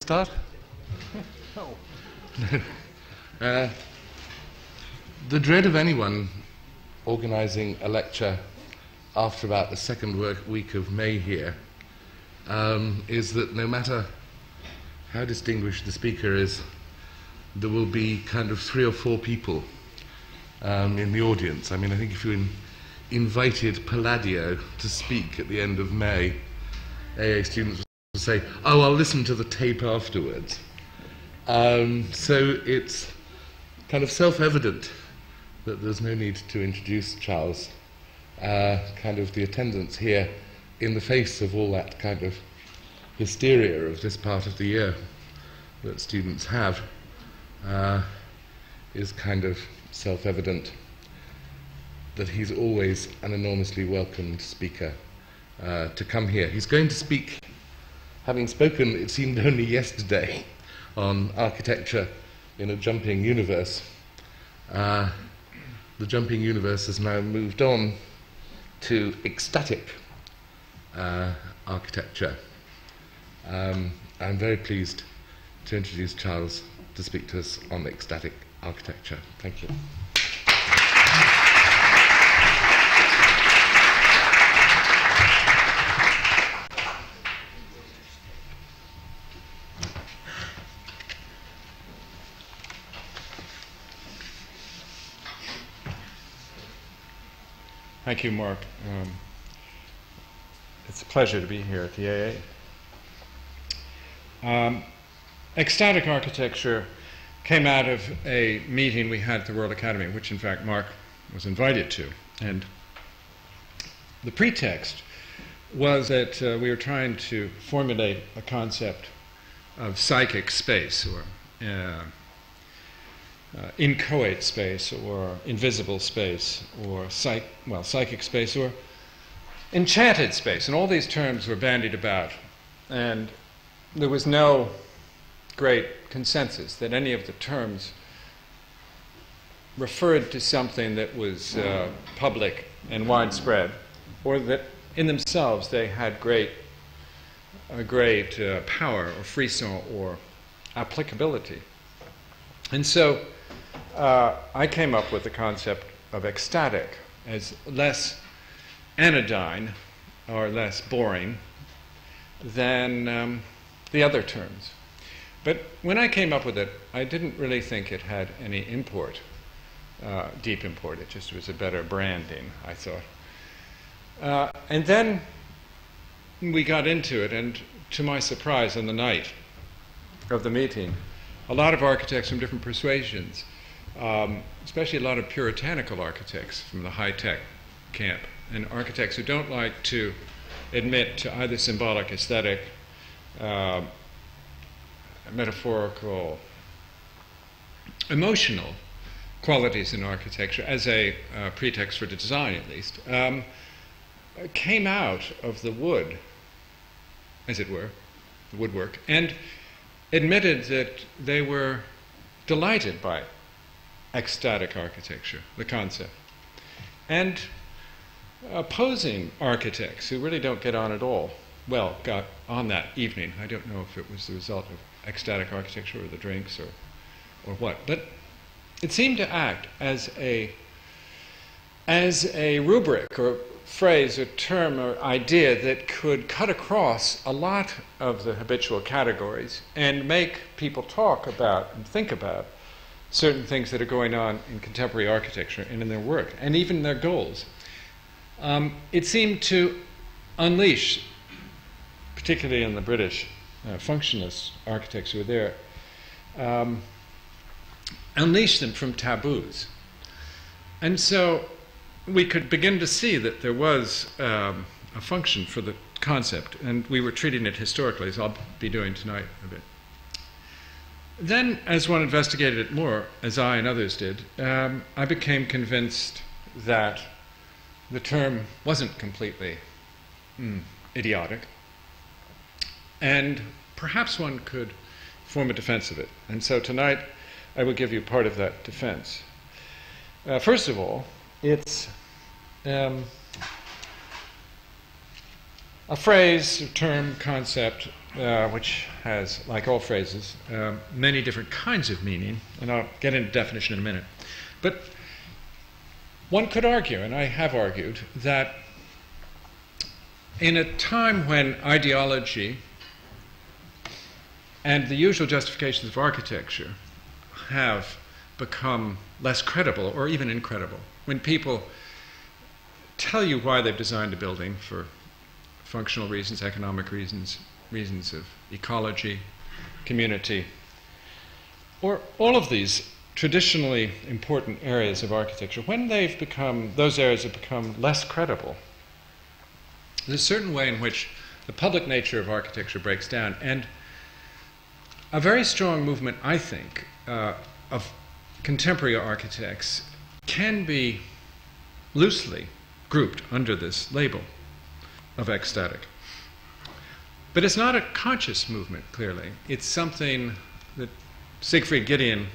start? No. The dread of anyone organising a lecture after about the second week of May here is that no matter how distinguished the speaker is, there will be kind of 3 or 4 people in the audience. I mean, I think if you invited Palladio to speak at the end of May, AA students would say, "Oh, I'll listen to the tape afterwards." So it's kind of self-evident that there's no need to introduce Charles. Kind of the attendance here, in the face of all that kind of hysteria of this part of the year that students have, is kind of self-evident that he's always an enormously welcomed speaker to come here. He's going to speak, having spoken, it seemed only yesterday, on architecture in a jumping universe. The jumping universe has now moved on to ecstatic architecture. I'm very pleased to introduce Charles to speak to us on ecstatic architecture. Thank you. Thank you, Mark. It's a pleasure to be here at the AA. Ecstatic architecture came out of a meeting we had at the Royal Academy, which in fact Mark was invited to. And the pretext was that we were trying to formulate a concept of psychic space, or inchoate space, or invisible space, or psychic space, or enchanted space. And all these terms were bandied about. And there was no great consensus that any of the terms referred to something that was public and widespread, or that in themselves they had a great power or frisson or applicability. And so I came up with the concept of ecstatic as less anodyne or less boring than the other terms. But when I came up with it, I didn't really think it had any import, deep import. It just was a better branding, I thought. And then we got into it, and to my surprise, on the night of the meeting, a lot of architects from different persuasions, especially a lot of puritanical architects from the high-tech camp, and architects who don't like to admit to either symbolic, aesthetic, metaphorical, emotional qualities in architecture as a pretext for design, at least, came out of the wood, as it were, the woodwork, and admitted that they were delighted by ecstatic architecture, the concept. And opposing architects who really don't get on at all, well, got on that evening. I don't know if it was the result of ecstatic architecture or the drinks or what, but it seemed to act as a rubric or phrase or term or idea that could cut across a lot of the habitual categories and make people talk about and think about certain things that are going on in contemporary architecture and in their work, and even their goals. It seemed to unleash, particularly in the British functionalist architects who were there, unleash them from taboos. And so we could begin to see that there was a function for the concept, and we were treating it historically, as I'll be doing tonight a bit. Then, as one investigated it more, as I and others did, I became convinced that the term wasn't completely idiotic, and perhaps one could form a defense of it. And so tonight I will give you part of that defense. First of all, it's a phrase, a term, concept which has, like all phrases, many different kinds of meaning, and I'll get into definition in a minute. But one could argue, and I have argued, that in a time when ideology and the usual justifications of architecture have become less credible or even incredible, when people tell you why they've designed a building for functional reasons, economic reasons, reasons of ecology, community, or all of these traditionally important areas of architecture, when those areas have become less credible, there's a certain way in which the public nature of architecture breaks down. And a very strong movement, I think, of contemporary architects can be loosely grouped under this label of ecstatic. But it's not a conscious movement, clearly. It's something that Siegfried Gideon,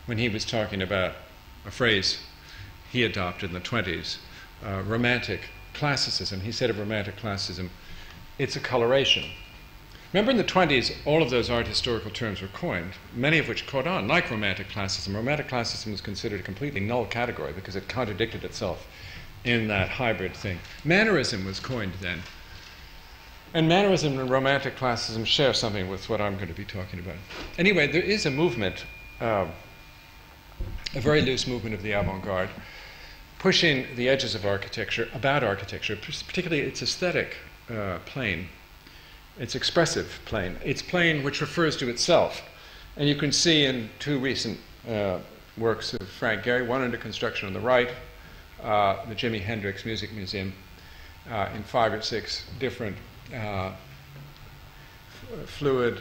when he was talking about a phrase he adopted in the 20s, romantic classicism, he said of romantic classicism, it's a coloration. Remember in the 20s, all of those art historical terms were coined, many of which caught on, like romantic classicism. Romantic classicism was considered a completely null category because it contradicted itself in that hybrid thing. Mannerism was coined then. And Mannerism and Romantic classicism share something with what I'm going to be talking about. Anyway, there is a movement, a very loose movement of the avant-garde, pushing the edges of architecture, about architecture, particularly its aesthetic plane, its expressive plane, its plane which refers to itself. And you can see in two recent works of Frank Gehrys, one under construction on the right, the Jimi Hendrix Music Museum, in 5 or 6 different fluid,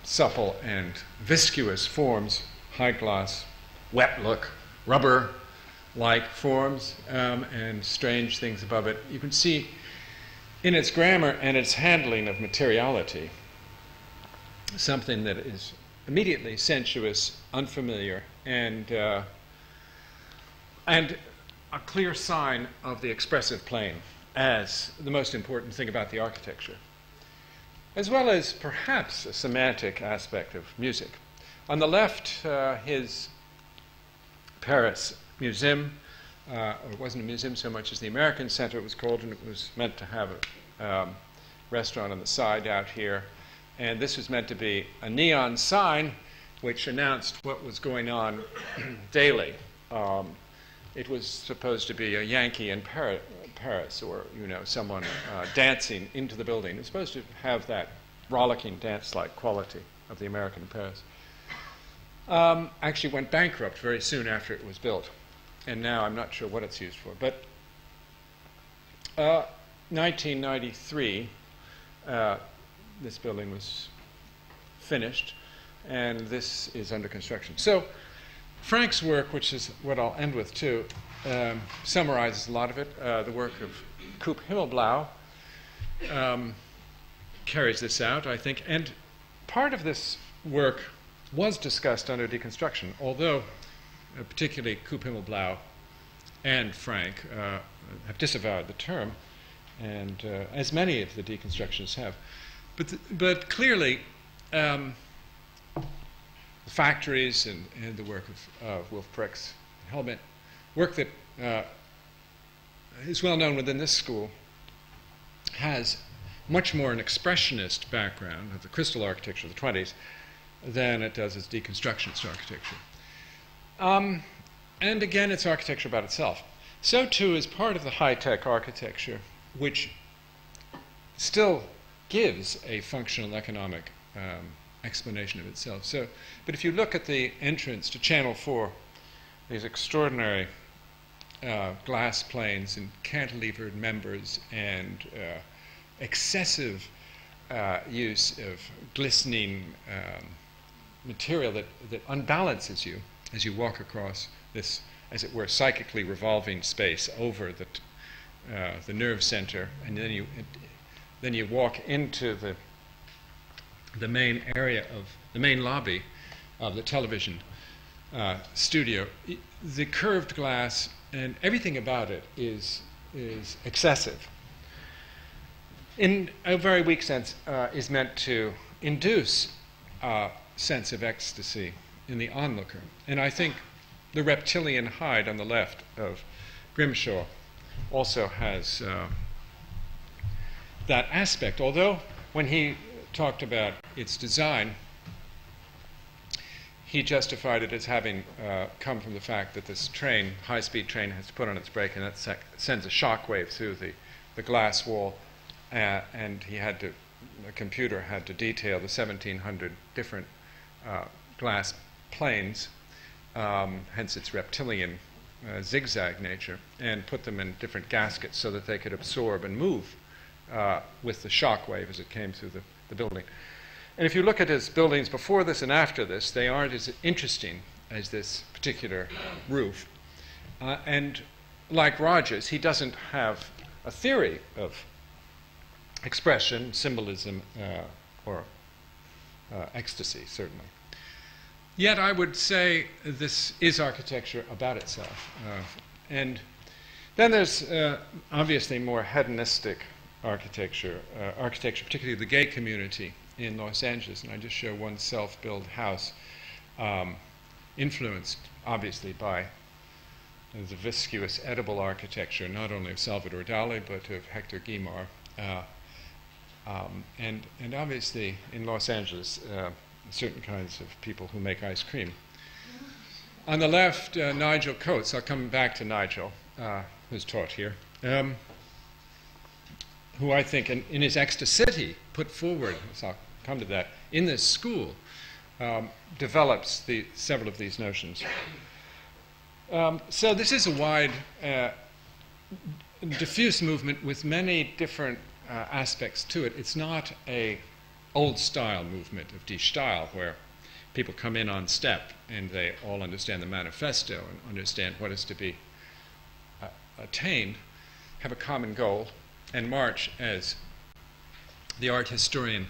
supple, and viscous forms, high gloss, wet look, rubber-like forms, and strange things above it. You can see in its grammar and its handling of materiality something that is immediately sensuous, unfamiliar, and a clear sign of the expressive plane as the most important thing about the architecture, as well as perhaps a semantic aspect of music. On the left, his Paris museum, or it wasn't a museum so much as the American Center it was called, and it was meant to have a restaurant on the side out here. And this was meant to be a neon sign which announced what was going on daily. It was supposed to be a Yankee in Paris, or someone dancing into the building. It was supposed to have that rollicking dance-like quality of the American in Paris. Actually went bankrupt very soon after it was built, and now I'm not sure what it's used for. But 1993, this building was finished, and this is under construction. So Frank's work, which is what I'll end with too, summarizes a lot of it. The work of Coop Himmelblau carries this out, I think. And part of this work was discussed under deconstruction, although particularly Coop Himmelblau and Frank have disavowed the term, and as many of the deconstructionists have. But clearly, the factories and the work of Wolf Prix and Helmet, work that is well known within this school, has much more an expressionist background of the crystal architecture of the 20s than it does as deconstructionist architecture. And again, it's architecture about itself. So too is part of the high-tech architecture, which still gives a functional economic explanation of itself. But if you look at the entrance to Channel 4, these extraordinary glass planes and cantilevered members and excessive use of glistening material that unbalances you as you walk across this, as it were, psychically revolving space over the nerve center, and then you walk into the main area of the main lobby of the television studio. The curved glass and everything about it is excessive. in a very weak sense, is meant to induce a sense of ecstasy in the onlooker. And I think the reptilian hide on the left of Grimshaw also has that aspect. Although when he talked about its design, he justified it as having come from the fact that this train, high-speed train, has to put on its brake, and that sends a shock wave through the glass wall, and the computer had to detail the 1,700 different glass planes, hence its reptilian zigzag nature, and put them in different gaskets so that they could absorb and move with the shock wave as it came through the building. And if you look at his buildings before this and after this, they aren't as interesting as this particular roof. And like Rogers, he doesn't have a theory of expression, symbolism, or ecstasy, certainly. Yet I would say this is architecture about itself. And then there's obviously more hedonistic architecture, particularly the gay community in Los Angeles. And I just show one self-built house, influenced obviously by the viscous edible architecture, not only of Salvador Dali, but of Hector Guimard. And obviously in Los Angeles, certain kinds of people who make ice cream. On the left, Nigel Coates. I'll come back to Nigel, who's taught here, who I think in his Ecstasy put forward, so I'll come to that, in this school, develops several of these notions. So this is a wide, diffuse movement with many different aspects to it. It's not a old-style movement of Die Style, where people come in on step and they all understand the manifesto and understand what is to be attained, have a common goal, and march, as the art historian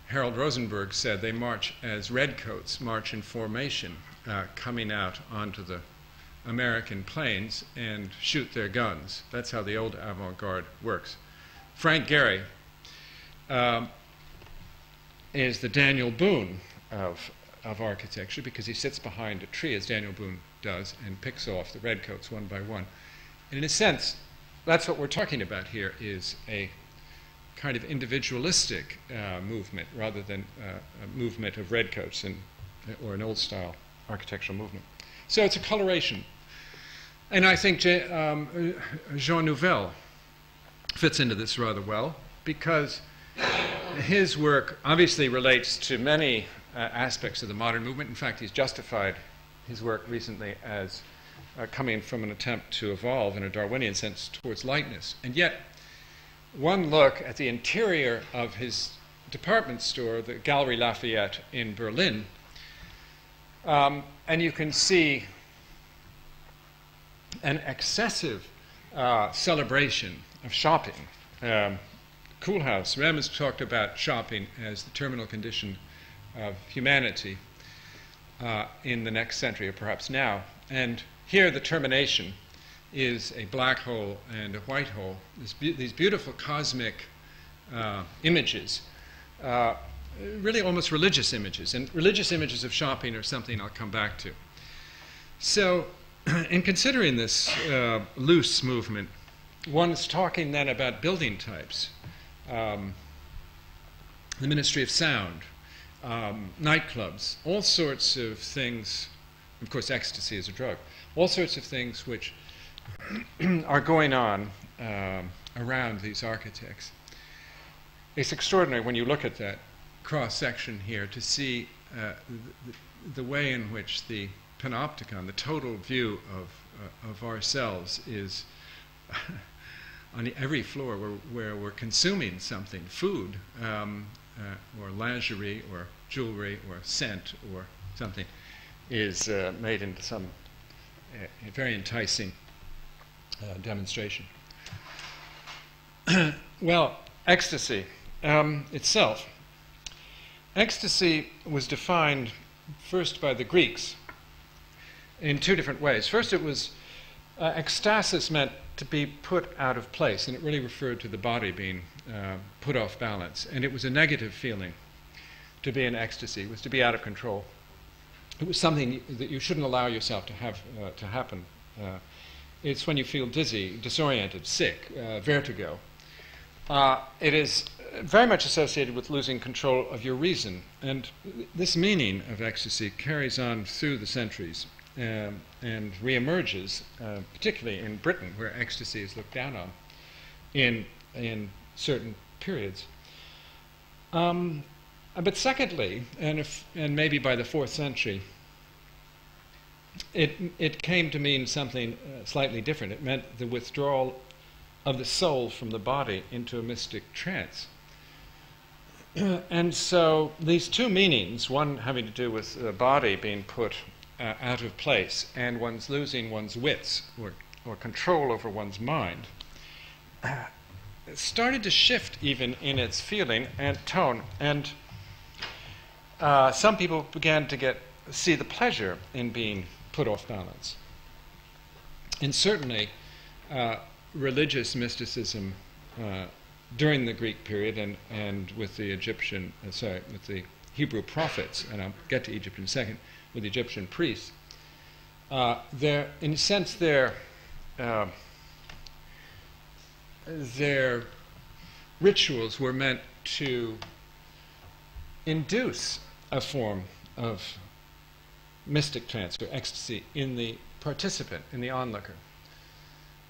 Harold Rosenberg said, they march as redcoats march in formation, coming out onto the American plains and shoot their guns. That's how the old avant-garde works. Frank Gehrys is the Daniel Boone of architecture, because he sits behind a tree, as Daniel Boone does, and picks off the redcoats one by one. And in a sense, that's what we're talking about here, is a kind of individualistic movement rather than a movement of redcoats or an old-style architectural movement. So it's a coloration. And I think Jean Nouvel fits into this rather well, because his work obviously relates to many aspects of the modern movement. In fact, he's justified his work recently as coming from an attempt to evolve in a Darwinian sense towards lightness. And yet, one look at the interior of his department store, the Galerie Lafayette in Berlin, and you can see an excessive celebration of shopping. Koolhaas, Rem has talked about shopping as the terminal condition of humanity in the next century, or perhaps now. And here the termination is a black hole and a white hole. These beautiful cosmic images, really almost religious images. And religious images of shopping are something I'll come back to. So in considering this loose movement, one's talking then about building types. The Ministry of Sound, nightclubs, all sorts of things. Of course, ecstasy is a drug. All sorts of things which are going on around these architects. It's extraordinary when you look at that cross-section here to see the way in which the panopticon, the total view of ourselves, is on every floor where we're consuming something, food, or lingerie, or jewelry, or scent, or something, is made into some very enticing demonstration. Well, ecstasy itself. Ecstasy was defined first by the Greeks in two different ways. First, it was ecstasis meant to be put out of place, and it really referred to the body being put off balance. And it was a negative feeling to be in ecstasy. It was to be out of control. It was something that you shouldn't allow yourself to have to happen. It's when you feel dizzy, disoriented, sick, vertigo. It is very much associated with losing control of your reason. And this meaning of ecstasy carries on through the centuries and reemerges, particularly in Britain, where ecstasy is looked down on in certain periods. But secondly, and maybe by the 4th century, it came to mean something slightly different. It meant the withdrawal of the soul from the body into a mystic trance. And so these two meanings, one having to do with the body being put out of place and one's losing one's wits or control over one's mind, started to shift even in its feeling and tone. And some people began to see the pleasure in being put off balance. And certainly religious mysticism during the Greek period and with the with the Hebrew prophets, and I'll get to Egypt in a second, with the Egyptian priests, in a sense their rituals were meant to induce a form of mystic trance or ecstasy in the participant, in the onlooker.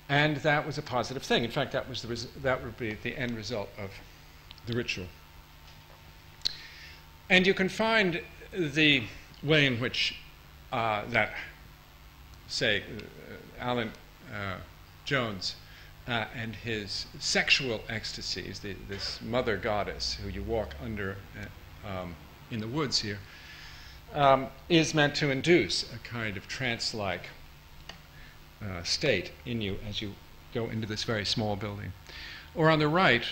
And that was a positive thing. In fact, that would be the end result of the ritual. And you can find the way in which Alan Jones and his sexual ecstasies, this mother goddess who you walk under in the woods here, is meant to induce a kind of trance-like state in you as you go into this very small building. Or on the right,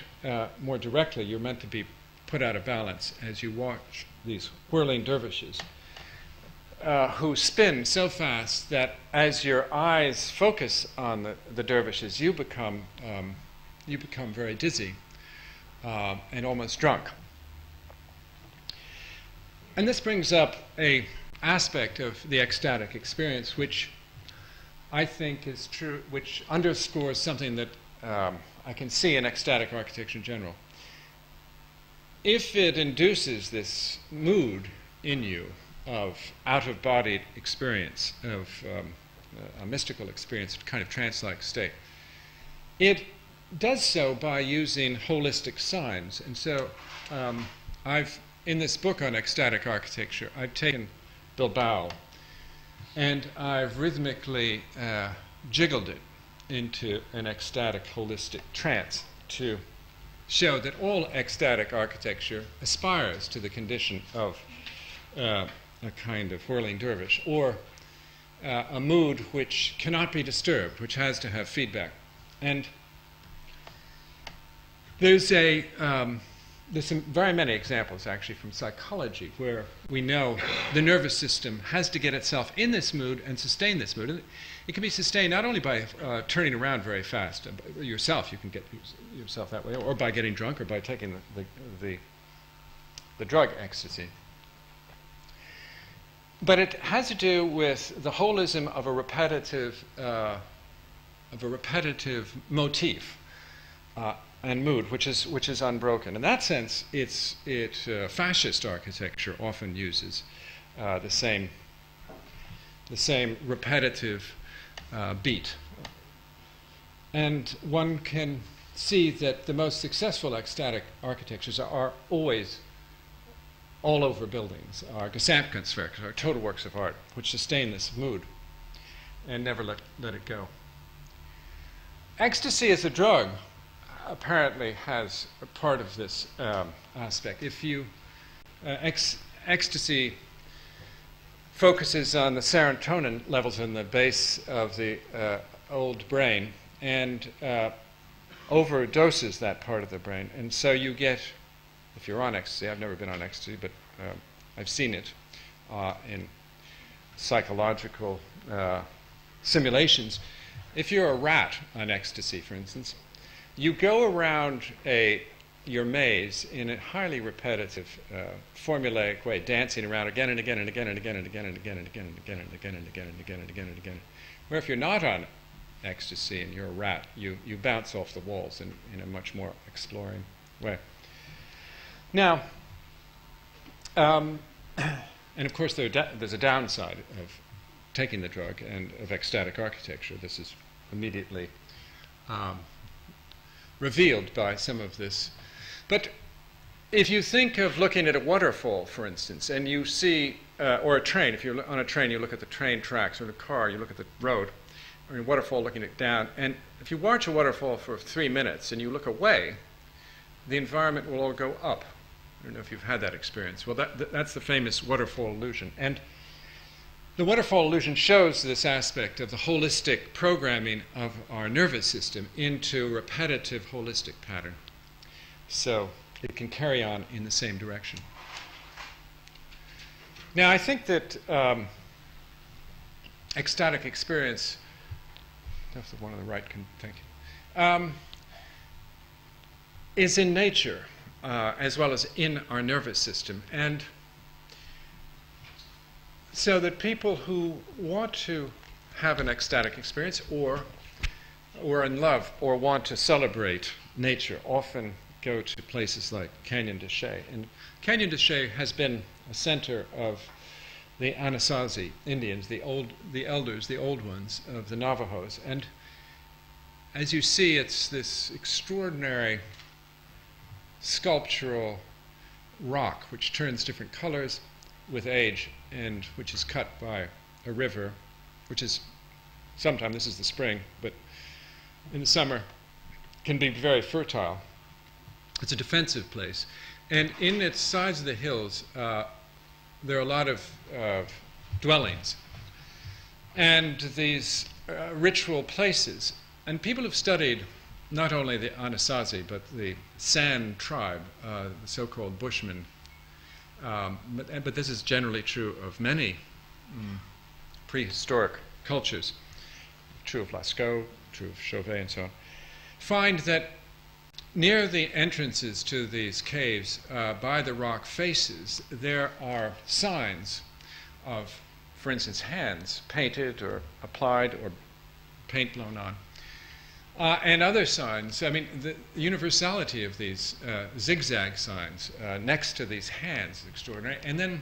more directly, you're meant to be put out of balance as you watch these whirling dervishes who spin so fast that as your eyes focus on the dervishes, you become very dizzy and almost drunk. And this brings up an aspect of the ecstatic experience which I think is true, which underscores something that I can see in ecstatic architecture in general. If it induces this mood in you of out-of-body experience, of a mystical experience, kind of trance-like state, it does so by using holistic signs. And so in this book on ecstatic architecture, I've taken Bilbao and I've rhythmically jiggled it into an ecstatic holistic trance to show that all ecstatic architecture aspires to the condition of a kind of whirling dervish, or a mood which cannot be disturbed, which has to have feedback. And there's very many examples, actually, from psychology where we know the nervous system has to get itself in this mood and sustain this mood. And it can be sustained not only by turning around very fast, yourself, you can get yourself that way, or by getting drunk, or by taking the drug ecstasy. But it has to do with the holism of a repetitive motif and mood, which is unbroken. In that sense, fascist architecture often uses the same repetitive beat. And one can see that the most successful ecstatic architectures are always all over buildings, are Gesamtkunstwerke, are total works of art, which sustain this mood and never let it go. Ecstasy as a drug apparently has a part of this aspect. If you ecstasy focuses on the serotonin levels in the base of the old brain and overdoses that part of the brain, and so you get, if you're on ecstasy, I've never been on ecstasy, but I've seen it in psychological simulations, if you're a rat on ecstasy, for instance, you go around your maze in a highly repetitive, formulaic way, dancing around again and again and again and again and again and again and again and again and again and again and again and again and again. Where if you're not on ecstasy and you're a rat, you bounce off the walls in a much more exploring way. Now, and of course there's a downside of taking the drug and of ecstatic architecture. This is immediately revealed by some of this. But if you think of looking at a waterfall, for instance, and you see, or a train, if you're on a train, you look at the train tracks, or in a car, you look at the road, or in a waterfall looking it down, and if you watch a waterfall for 3 minutes and you look away, the environment will all go up. I don't know if you've had that experience. Well, that's the famous waterfall illusion. And the waterfall illusion shows this aspect of the holistic programming of our nervous system into repetitive holistic pattern. So it can carry on in the same direction. Now, I think that ecstatic experience, that's the one on the right, thank you, is in nature as well as in our nervous system. And so that people who want to have an ecstatic experience or are in love or want to celebrate nature often go to places like Canyon de Chelly. And Canyon de Chelly has been a center of the Anasazi Indians, the elders, the old ones of the Navajos. And as you see, it's this extraordinary sculptural rock which turns different colors with age and which is cut by a river, which is sometime, this is the spring, but in the summer can be very fertile. It's a defensive place. And in its sides of the hills, there are a lot of dwellings and these ritual places. And people have studied not only the Anasazi, but the San tribe, the so-called Bushmen. But this is generally true of many prehistoric cultures, true of Lascaux, true of Chauvet, and so on. Find that near the entrances to these caves, by the rock faces, there are signs of, for instance, hands painted or applied or paint blown on. And other signs, I mean, the universality of these zigzag signs next to these hands is extraordinary. And then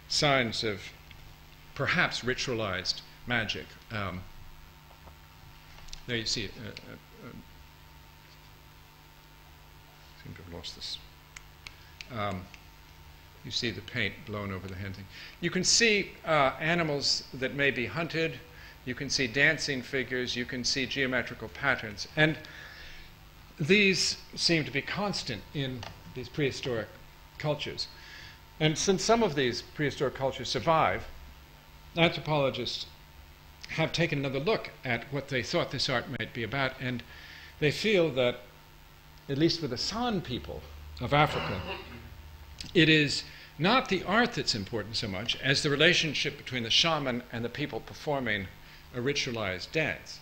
signs of perhaps ritualized magic. There you see it. Seem to have lost this. You see the paint blown over the hand thing. You can see animals that may be hunted. You can see dancing figures. You can see geometrical patterns. And these seem to be constant in these prehistoric cultures. And since some of these prehistoric cultures survive, anthropologists have taken another look at what they thought this art might be about, and they feel that, at least for the San people of Africa, it is not the art that's important so much as the relationship between the shaman and the people performing a ritualized dance.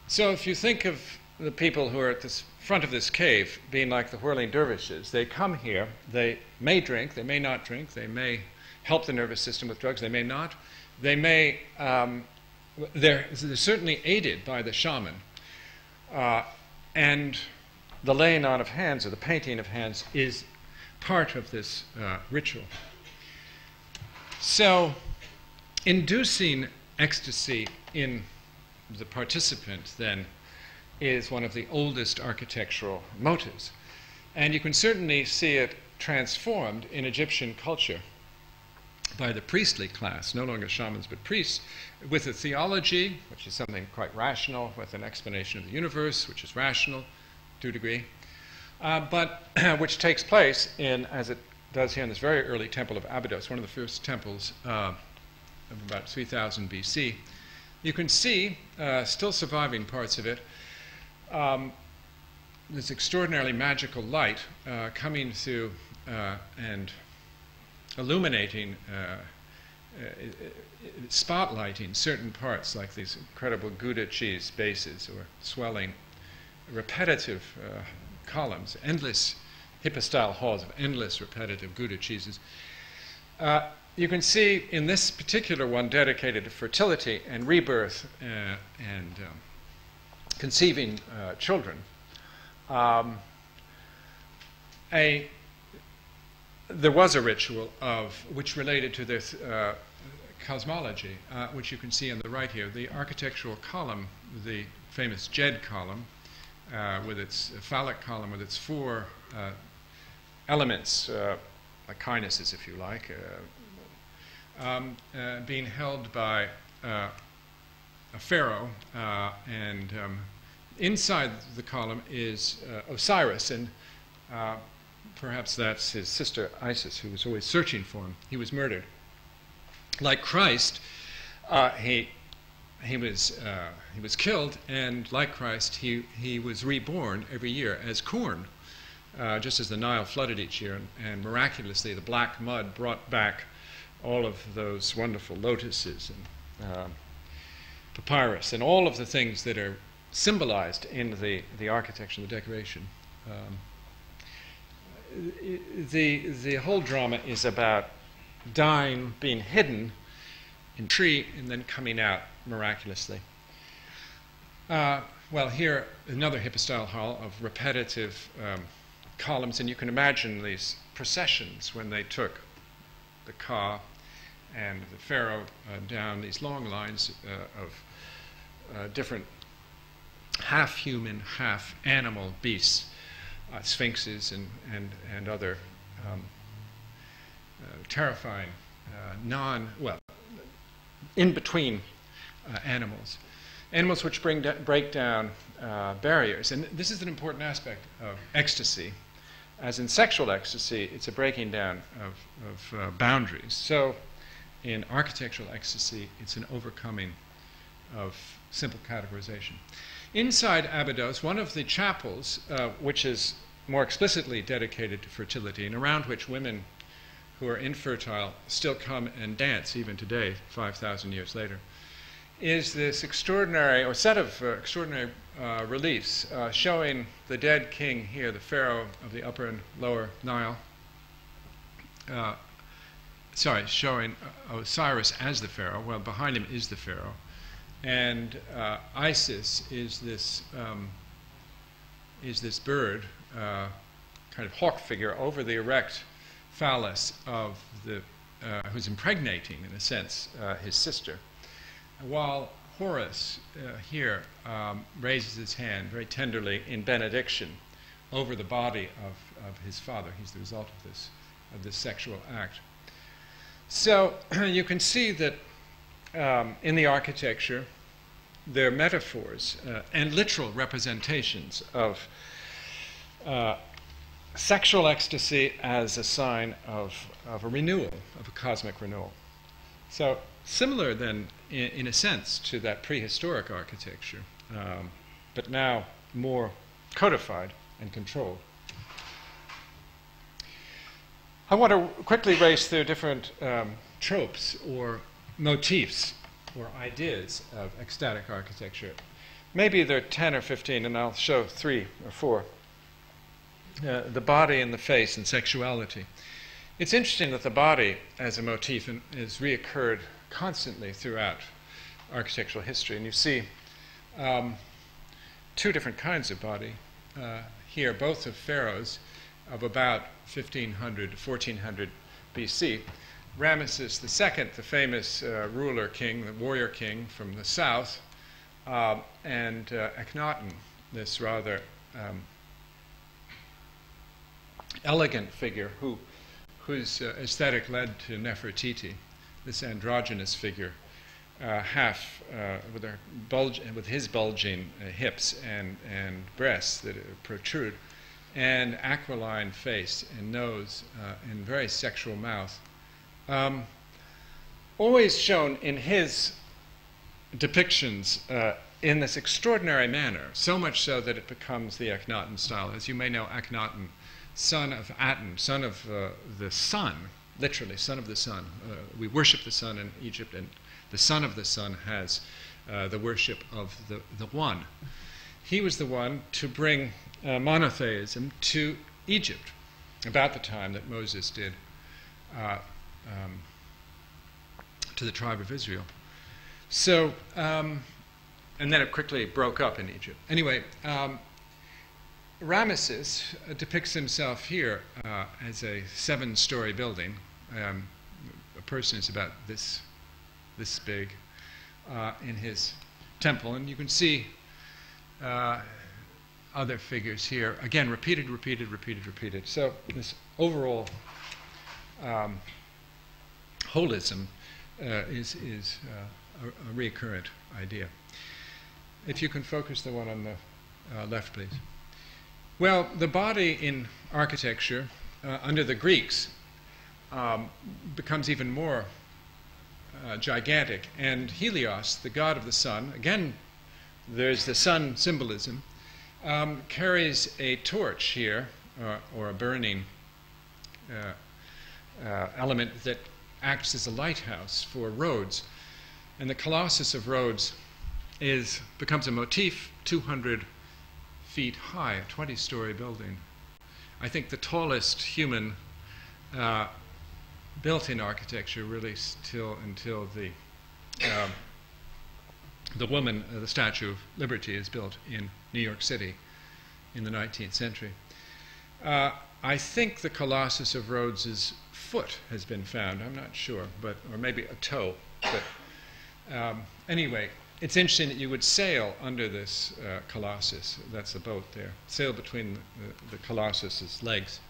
So if you think of the people who are at the front of this cave being like the whirling dervishes, they come here, they may drink, they may not drink, they may help the nervous system with drugs, they may not. They may, they're certainly aided by the shaman. And the laying on of hands or the painting of hands is part of this ritual. So inducing ecstasy in the participant then is one of the oldest architectural motives. And you can certainly see it transformed in Egyptian culture by the priestly class, no longer shamans but priests, with a theology, which is something quite rational, with an explanation of the universe, which is rational to a degree, but which takes place in, as it does here in this very early temple of Abydos, one of the first temples of about 3000 BC. You can see, still surviving parts of it, this extraordinarily magical light coming through and illuminating spotlighting certain parts, like these incredible Gouda cheese bases or swelling, repetitive columns, endless hypostyle halls of endless repetitive Gouda cheeses. You can see in this particular one dedicated to fertility and rebirth and conceiving children, there was a ritual which related to this cosmology, which you can see on the right here. The architectural column, the famous Jed column, with its phallic column with its four elements, like kinesis, if you like, being held by a pharaoh, and inside the column is Osiris, and perhaps that's his sister Isis, who was always searching for him. He was murdered. Like Christ, he was killed, and like Christ, he was reborn every year as corn, just as the Nile flooded each year, and miraculously the black mud brought back all of those wonderful lotuses and papyrus and all of the things that are symbolized in the architecture and the decoration. The whole drama is about dying, being hidden in a tree, and then coming out miraculously. Well, here, another hypostyle hall of repetitive columns, and you can imagine these processions when they took the Ka and the pharaoh down these long lines of different half-human, half-animal beasts, sphinxes and other terrifying, in-between animals. Animals which break down barriers. And this is an important aspect of ecstasy. As in sexual ecstasy, it's a breaking down of boundaries. So in architectural ecstasy, it's an overcoming of simple categorization. Inside Abydos, one of the chapels, which is more explicitly dedicated to fertility and around which women who are infertile still come and dance even today, 5,000 years later, is this extraordinary, or set of extraordinary reliefs showing the dead king here, the pharaoh of the upper and lower Nile, showing Osiris as the pharaoh. Well, behind him is the pharaoh. And Isis is this bird, kind of hawk figure over the erect phallus of the who's impregnating, in a sense, his sister. While Horus here raises his hand very tenderly in benediction over the body of his father. He's the result of this sexual act. So you can see that in the architecture, there are metaphors and literal representations of sexual ecstasy as a sign of a renewal, of a cosmic renewal. So similar then, in a sense, to that prehistoric architecture, but now more codified and controlled. I want to quickly race through different tropes or motifs or ideas of ecstatic architecture. Maybe there are 10 or 15, and I'll show 3 or 4. The body and the face and sexuality. It's interesting that the body as a motif has reoccurred constantly throughout architectural history. And you see 2 different kinds of body here, both of pharaohs of about 1500 to 1400 BC. Ramesses II, the famous ruler king, the warrior king from the south, and Akhenaten, this rather elegant figure whose aesthetic led to Nefertiti, this androgynous figure, half with his bulging hips and breasts that protrude, and aquiline face and nose and very sexual mouth. Always shown in his depictions in this extraordinary manner, so much so that it becomes the Akhenaten style. As you may know, Akhenaten, son of Aten, son of the sun, literally, son of the sun. We worship the sun in Egypt, and the son of the sun has the worship of the one. He was the one to bring monotheism to Egypt about the time that Moses did to the tribe of Israel. So, and then it quickly broke up in Egypt. Anyway, Ramesses depicts himself here as a 7-story building. A person is about this big in his temple, and you can see other figures here. Again, repeated. So this overall holism is a recurrent idea. If you can focus the one on the left, please. Well, the body in architecture under the Greeks becomes even more gigantic, and Helios, the god of the sun, again, there's the sun symbolism, carries a torch here, or a burning element that acts as a lighthouse for Rhodes. And the Colossus of Rhodes becomes a motif 200 feet high, a 20-story building. I think the tallest human built-in architecture really until the woman, the Statue of Liberty, is built in New York City in the 19th century. I think the Colossus of Rhodes' foot has been found. I'm not sure, or maybe a toe. But anyway, it's interesting that you would sail under this Colossus. That's a boat there. Sail between the Colossus's legs.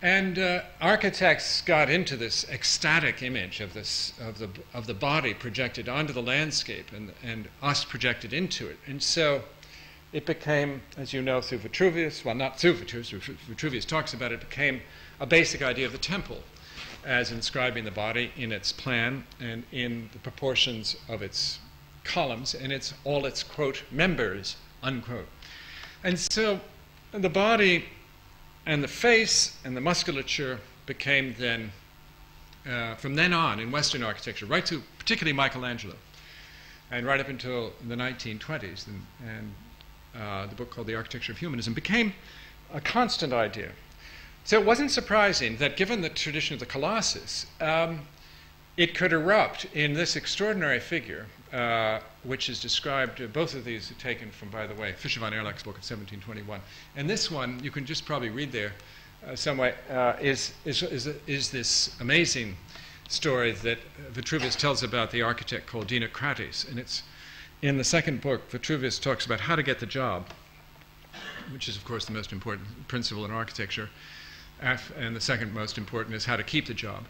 And architects got into this ecstatic image of the body projected onto the landscape and us projected into it. And so it became, as you know, through Vitruvius, well, not through Vitruvius, Vitruvius talks about it, became a basic idea of the temple as inscribing the body in its plan and in the proportions of its columns and all its, quote, members, unquote. And so the body and the face and the musculature became then, from then on in Western architecture, right to particularly Michelangelo, and right up until the 1920s, and the book called The Architecture of Humanism became a constant idea. So it wasn't surprising that given the tradition of the Colossus, it could erupt in this extraordinary figure, which is described, both of these are taken from, by the way, Fischer von Erlach's book of 1721. And this one, you can just probably read there some way, is this amazing story that Vitruvius tells about the architect called Dinocrates. And it's in the second book, Vitruvius talks about how to get the job, which is, of course, the most important principle in architecture. And the second most important is how to keep the job.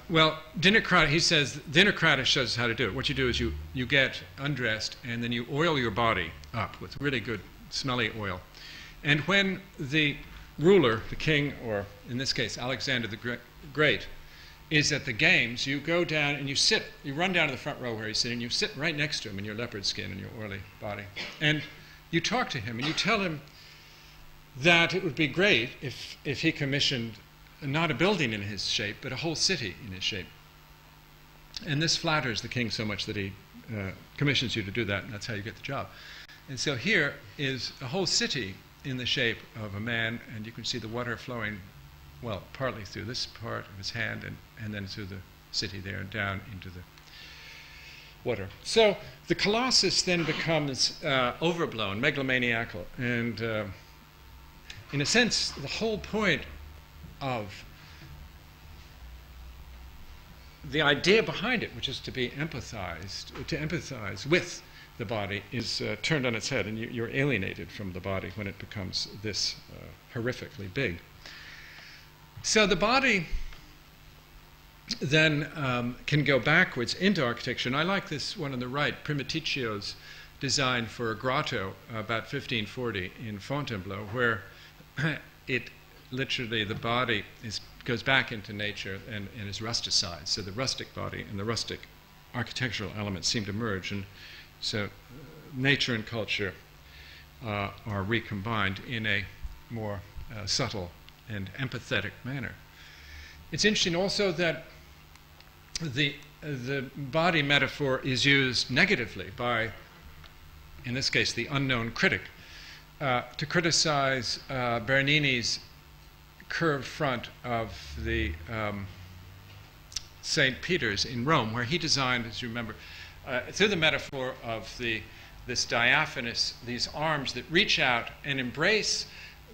Well, he says, Dinocrates shows us how to do it. What you do is you get undressed, and then you oil your body up with really good, smelly oil. And when the ruler, the king, or in this case, Alexander the Great, is at the games, you go down and you run down to the front row where he's sitting, you sit right next to him in your leopard skin and your oily body. And you talk to him, and you tell him that it would be great if he commissioned not a building in his shape, but a whole city in his shape. And this flatters the king so much that he commissions you to do that, and that's how you get the job. And so here is a whole city in the shape of a man, and you can see the water flowing, well, partly through this part of his hand, and then through the city there and down into the water. So the Colossus then becomes overblown, megalomaniacal, and in a sense, the whole point of the idea behind it, which is to empathize with the body, is turned on its head, and you're alienated from the body when it becomes this horrifically big. So the body then can go backwards into architecture, and I like this one on the right, Primiticchio's design for a grotto about 1540 in Fontainebleau, where it literally, the body goes back into nature and is rusticized. So the rustic body and the rustic architectural elements seem to merge. And so nature and culture are recombined in a more subtle and empathetic manner. It's interesting also that the body metaphor is used negatively by, in this case, the unknown critic, to criticize Bernini's curved front of the St. Peter's in Rome, where he designed, as you remember, through the metaphor of this diaphanous, these arms that reach out and embrace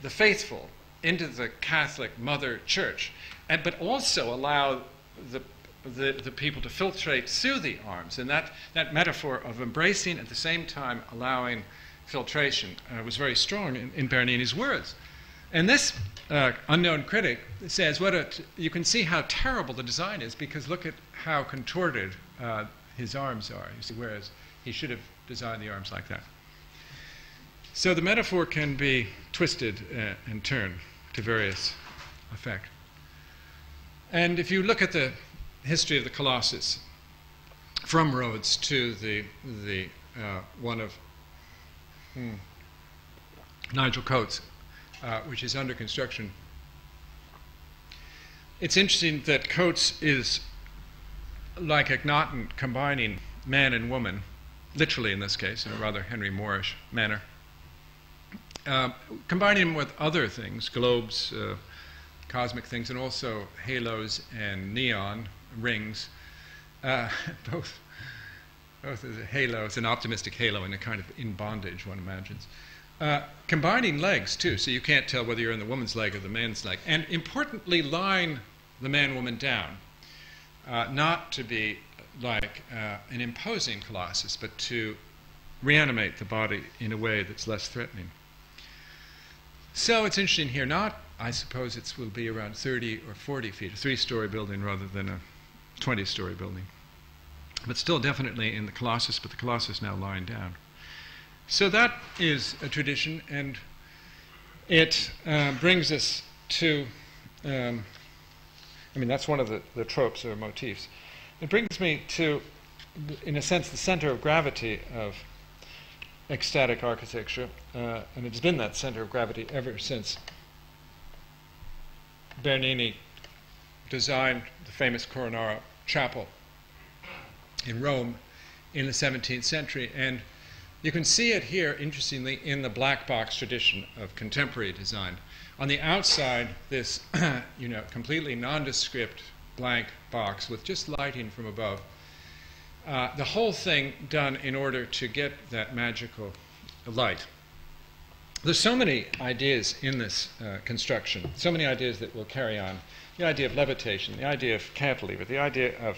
the faithful into the Catholic Mother Church, but also allow the people to filtrate through the arms. And that metaphor of embracing at the same time allowing filtration was very strong in Bernini's words. And this unknown critic says, you can see how terrible the design is, because look at how contorted his arms are, you see, whereas he should have designed the arms like that. So the metaphor can be twisted and turned to various effect. And if you look at the history of the Colossus, from Rhodes to the one of Nigel Coates, which is under construction, it's interesting that Coates is like Akhenaten, combining man and woman, literally in this case, in a rather Henry Moorish manner, combining them with other things, globes, cosmic things, and also halos and neon rings, both as a halo, it's an optimistic halo and a kind of in bondage, one imagines. Combining legs, too, so you can't tell whether you're in the woman's leg or the man's leg. And importantly, line the man-woman down, not to be like an imposing colossus, but to reanimate the body in a way that's less threatening. So it's interesting here, I suppose it will be around 30 or 40 feet, a 3-story building rather than a 20-story building. But still definitely in the Colossus, but the Colossus now lying down. So that is a tradition, and it brings us to, that's one of the tropes or motifs. It brings me to, in a sense, the center of gravity of ecstatic architecture, and it's been that center of gravity ever since Bernini designed the famous Coronaro Chapel in Rome in the 17th century. And you can see it here, interestingly, in the black box tradition of contemporary design. On the outside, this completely nondescript blank box with just lighting from above. The whole thing done in order to get that magical light. There's so many ideas in this construction, so many ideas that will carry on. The idea of levitation, the idea of cantilever, the idea of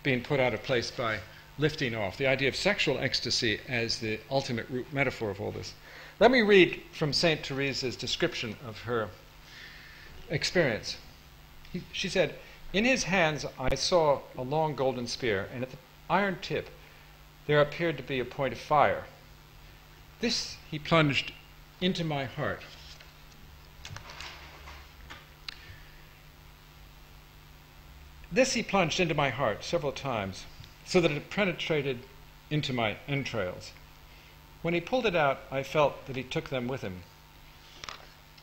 being put out of place by lifting off, the idea of sexual ecstasy as the ultimate root metaphor of all this. Let me read from St. Teresa's description of her experience. She said, "In his hands I saw a long golden spear, and at the iron tip there appeared to be a point of fire. This he plunged into my heart. This he plunged into my heart several times, so that it penetrated into my entrails. When he pulled it out, I felt that he took them with him,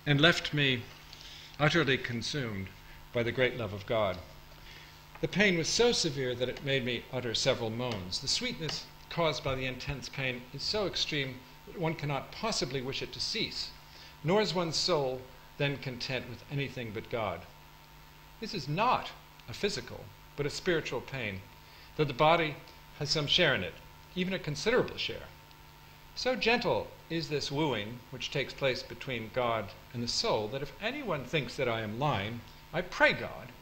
and left me utterly consumed by the great love of God. The pain was so severe that it made me utter several moans. The sweetness caused by the intense pain is so extreme that one cannot possibly wish it to cease, nor is one's soul then content with anything but God. This is not a physical, but a spiritual pain, though the body has some share in it, even a considerable share. So gentle is this wooing which takes place between God and the soul, that if anyone thinks that I am lying, I pray God,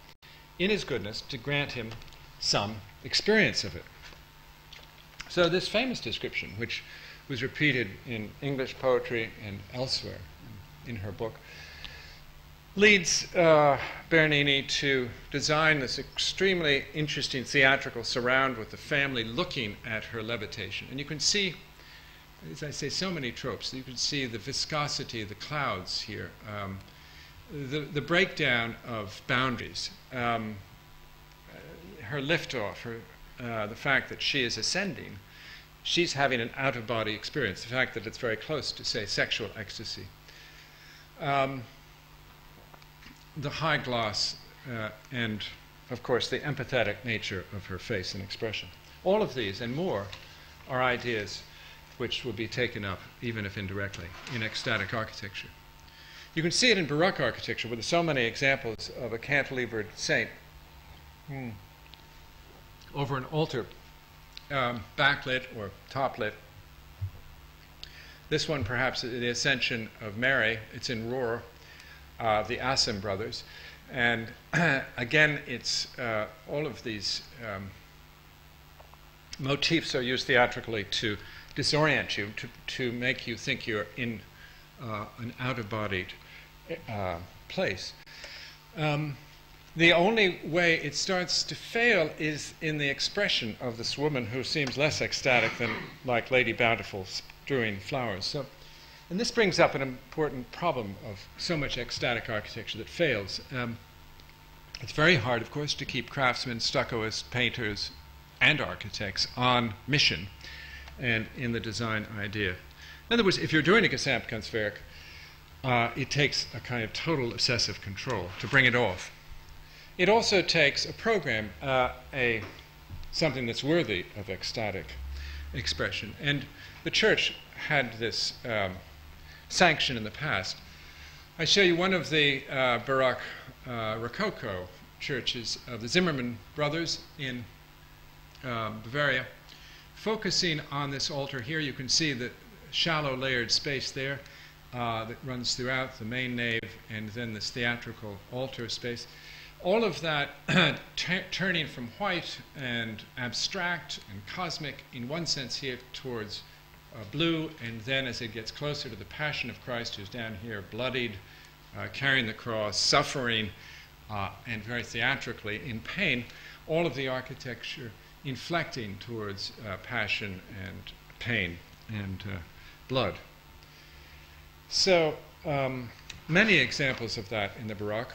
in his goodness, to grant him some experience of it." So this famous description, which was repeated in English poetry and elsewhere in her book, leads Bernini to design this extremely interesting theatrical surround with the family looking at her levitation. And you can see, as I say, so many tropes. You can see the viscosity of the clouds here, the breakdown of boundaries, her liftoff, the fact that she is ascending. She's having an out-of-body experience, the fact that it's very close to, say, sexual ecstasy. The high gloss and, of course, the empathetic nature of her face and expression. All of these and more are ideas which will be taken up, even if indirectly, in ecstatic architecture. You can see it in Baroque architecture with so many examples of a cantilevered saint over an altar, backlit or toplit. This one, perhaps, the Ascension of Mary. It's in Rohr, the Asim brothers. And again, it's all of these motifs are used theatrically to disorient you, to make you think you're in an out-of-bodied place. The only way it starts to fail is in the expression of this woman who seems less ecstatic than like Lady Bountiful strewing flowers. So, and this brings up an important problem of so much ecstatic architecture that fails. It's very hard, of course, to keep craftsmen, stuccoists, painters, and architects on mission and in the design idea. In other words, if you're doing a Gesamtkunstwerk, it takes a kind of total obsessive control to bring it off. It also takes a program, something that's worthy of ecstatic expression. And the church had this sanction in the past. I show you one of the Baroque Rococo churches of the Zimmermann brothers in Bavaria. Focusing on this altar here, you can see the shallow layered space there that runs throughout the main nave, and then this theatrical altar space. All of that turning from white and abstract and cosmic in one sense here towards blue, and then as it gets closer to the Passion of Christ, who's down here bloodied, carrying the cross, suffering, and very theatrically in pain, all of the architecture inflecting towards passion and pain and blood. So many examples of that in the Baroque,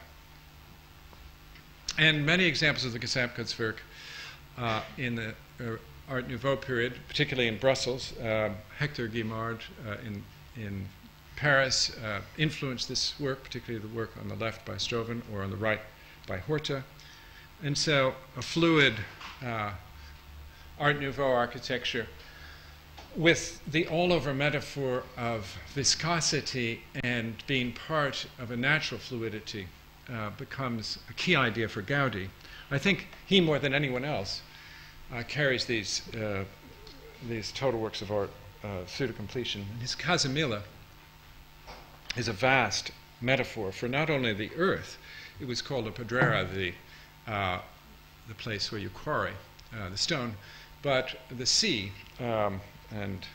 and many examples of the Gesamtkunstwerk in the Art Nouveau period, particularly in Brussels. Hector Guimard in Paris influenced this work, particularly the work on the left by Stroven or on the right by Horta. And so a fluid Art Nouveau architecture with the all-over metaphor of viscosity and being part of a natural fluidity becomes a key idea for Gaudi. I think he, more than anyone else, carries these total works of art through to completion. And his Casamilla is a vast metaphor for not only the earth. It was called a pedrera, the place where you quarry the stone, but the sea and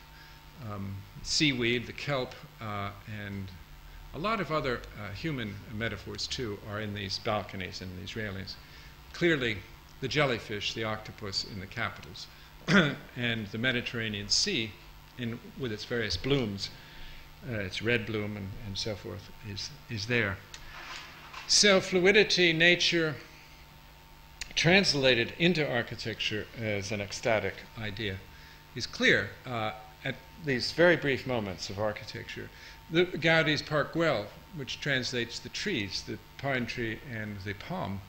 seaweed, the kelp, and a lot of other human metaphors too are in these balconies and these railings. Clearly, the jellyfish, the octopus in the capitals, and the Mediterranean Sea, with its various blooms, its red bloom and so forth, is there. So fluidity, nature, translated into architecture as an ecstatic idea, is clear at these very brief moments of architecture. Gaudi's Park Güell, which translates the trees, the pine tree and the palm,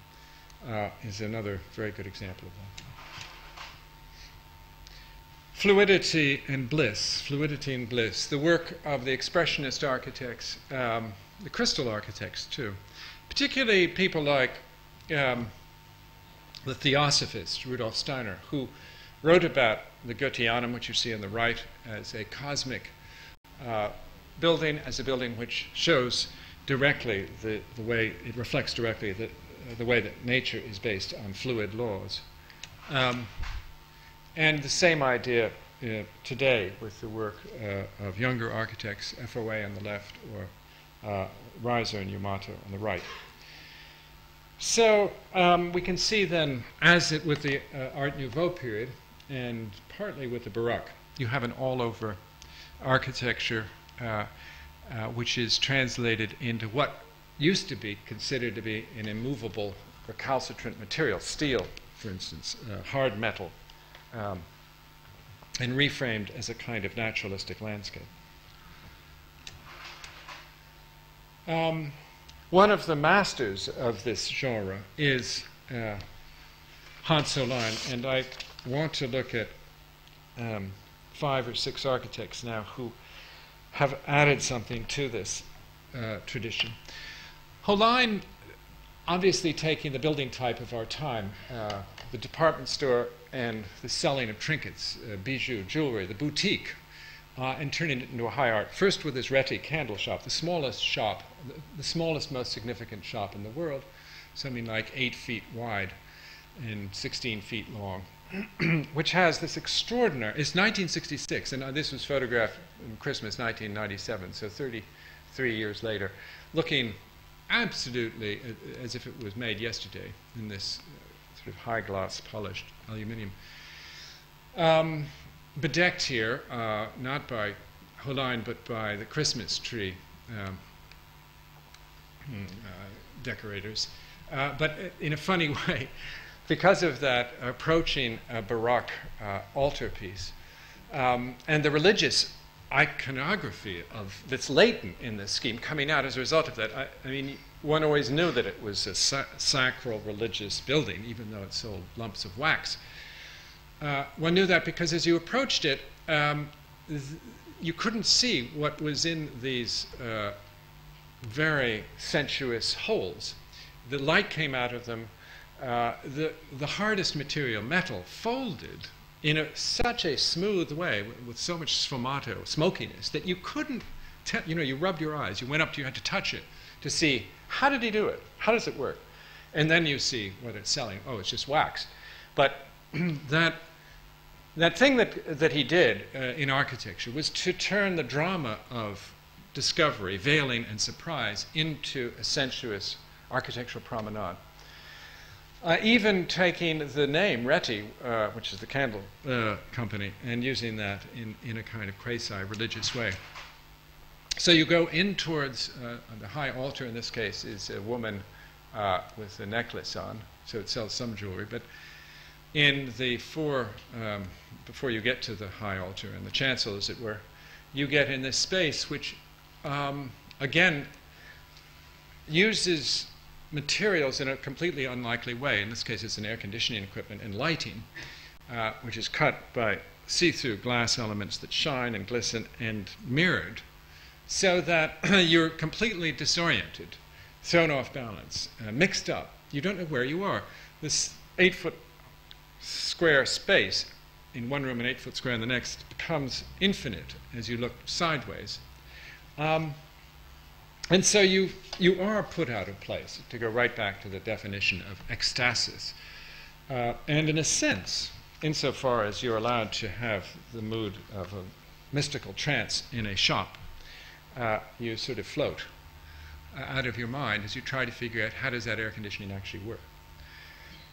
is another very good example of that. Fluidity and bliss, the work of the expressionist architects, the crystal architects too, particularly people like the Theosophist, Rudolf Steiner, who wrote about the Goetheanum, which you see on the right, as a cosmic building, as a building which shows directly the way, it reflects directly the way that nature is based on fluid laws. And the same idea today with the work of younger architects, FOA on the left, or Reiser and Yamato on the right. So we can see then, as it with the Art Nouveau period, and partly with the Baroque, you have an all-over architecture which is translated into what used to be considered to be an immovable, recalcitrant material, steel, for instance, hard metal, and reframed as a kind of naturalistic landscape. One of the masters of this genre is Hans Hollein, and I want to look at 5 or 6 architects now who have added something to this tradition. Hollein, obviously taking the building type of our time, the department store and the selling of trinkets, bijoux, jewelry, the boutique, and turning it into a high art. First with his Reti candle shop, the smallest, most significant shop in the world, something like 8 feet wide and 16 feet long, which has this extraordinary, it's 1966, and this was photographed in Christmas 1997, so 33 years later, looking absolutely as if it was made yesterday in this sort of high gloss polished aluminium. Bedecked here, not by Hollein, but by the Christmas tree decorators, but in a funny way, because of that approaching Baroque altarpiece and the religious iconography that's latent in this scheme coming out as a result of that. I mean, one always knew that it was a sacral religious building, even though it sold lumps of wax. One knew that because as you approached it, you couldn't see what was in these very sensuous holes. The light came out of them. The hardest material, metal, folded in such a smooth way with so much sfumato, smokiness, that you couldn't tell, you rubbed your eyes, you went up to, you had to touch it to see, how did he do it? How does it work? And then you see what it's selling. Oh, it's just wax. But that thing that he did in architecture was to turn the drama of discovery, veiling, and surprise into a sensuous architectural promenade. Even taking the name Reti, which is the candle company, and using that in a kind of quasi-religious way. So you go in towards the high altar, in this case, is a woman with a necklace on, so it sells some jewelry. But in the before you get to the high altar and the chancel, as it were, you get in this space which, again, uses materials in a completely unlikely way. In this case, it's an air conditioning equipment and lighting, which is cut by see-through glass elements that shine and glisten and mirrored, so that you're completely disoriented, thrown off balance, mixed up. You don't know where you are. This 8-foot square space in one room and 8-foot square in the next becomes infinite as you look sideways. And so you are put out of place, to go right back to the definition of ecstasis. And in a sense, insofar as you're allowed to have the mood of a mystical trance in a shop, you sort of float out of your mind as you try to figure out how does that air conditioning actually work.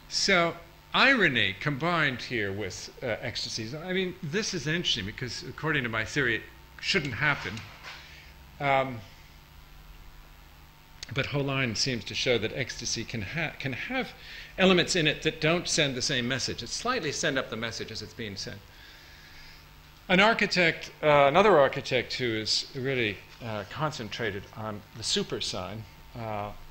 So irony combined here with ecstasies. I mean, this is interesting because according to my theory, it shouldn't happen. But Hollein seems to show that ecstasy can have elements in it that don't send the same message. It slightly send up the message as it's being sent. Another architect who is really concentrated on the super sign,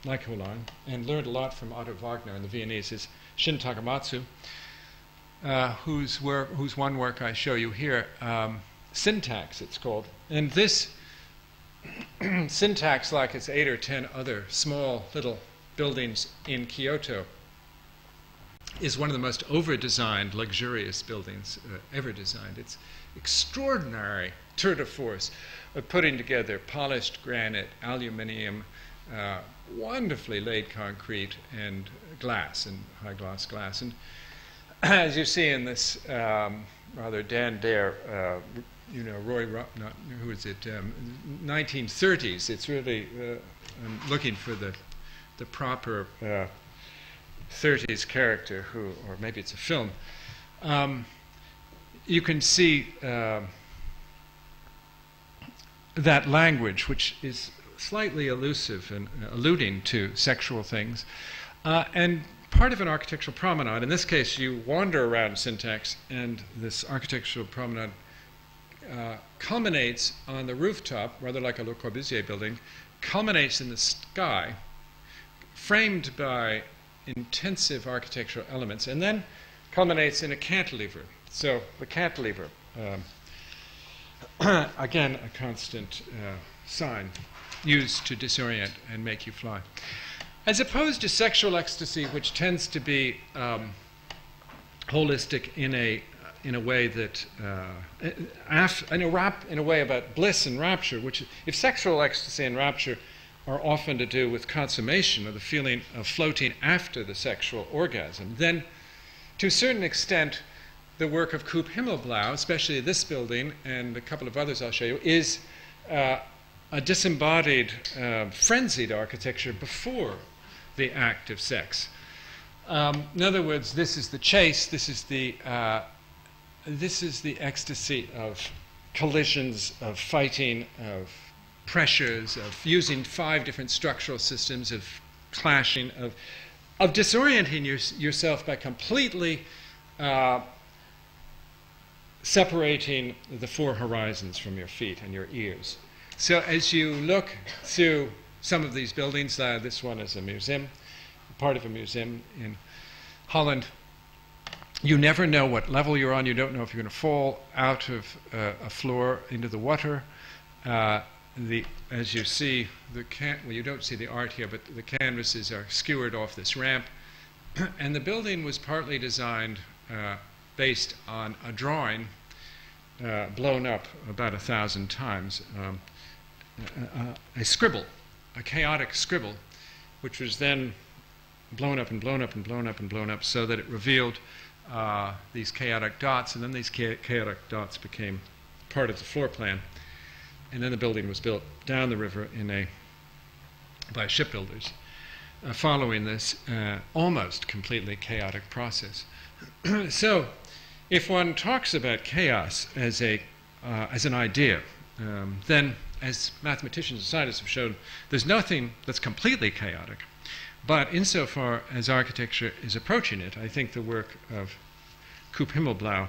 like Hollein, and learned a lot from Otto Wagner and the Viennese, is Shin Takamatsu, whose one work I show you here, Syntax it's called. And this Syntax, like its 8 or 10 other small little buildings in Kyoto, is one of the most over-designed, luxurious buildings ever designed. It's extraordinary tour de force of putting together polished granite, aluminium, wonderfully laid concrete, and glass, and high-gloss glass. And as you see in this rather Dan Dare, who is it? 1930s. It's really I'm looking for the proper 30s character or maybe it's a film. You can see that language, which is slightly elusive and alluding to sexual things, and part of an architectural promenade. In this case, you wander around Syntax, and this architectural promenade culminates on the rooftop, rather like a Le Corbusier building, culminates in the sky, framed by intensive architectural elements, and then culminates in a cantilever. So the cantilever, again, a constant sign used to disorient and make you fly. As opposed to sexual ecstasy, which tends to be holistic in a way that in a way about bliss and rapture, which if sexual ecstasy and rapture are often to do with consummation or the feeling of floating after the sexual orgasm, then to a certain extent the work of Coop Himmelblau, especially this building and a couple of others I'll show you, is a disembodied, frenzied architecture before the act of sex. In other words, this is the chase, this is the ecstasy of collisions, of fighting, of pressures, of using 5 different structural systems, of clashing, of disorienting yourself by completely separating the 4 horizons from your feet and your ears. So as you look through some of these buildings, this one is a museum, part of a museum in Holland. You never know what level you're on. You don't know if you're going to fall out of a floor into the water. As you see, well, you don't see the art here, but the canvases are skewered off this ramp. And the building was partly designed based on a drawing blown up about 1,000 times, a scribble, a chaotic scribble, which was then blown up and blown up and blown up and blown up so that it revealed these chaotic dots, and then these chaotic dots became part of the floor plan. And then the building was built down the river by shipbuilders, following this almost completely chaotic process. So, if one talks about chaos as an idea, then, as mathematicians and scientists have shown, there's nothing that's completely chaotic. But insofar as architecture is approaching it, I think the work of Coop Himmelblau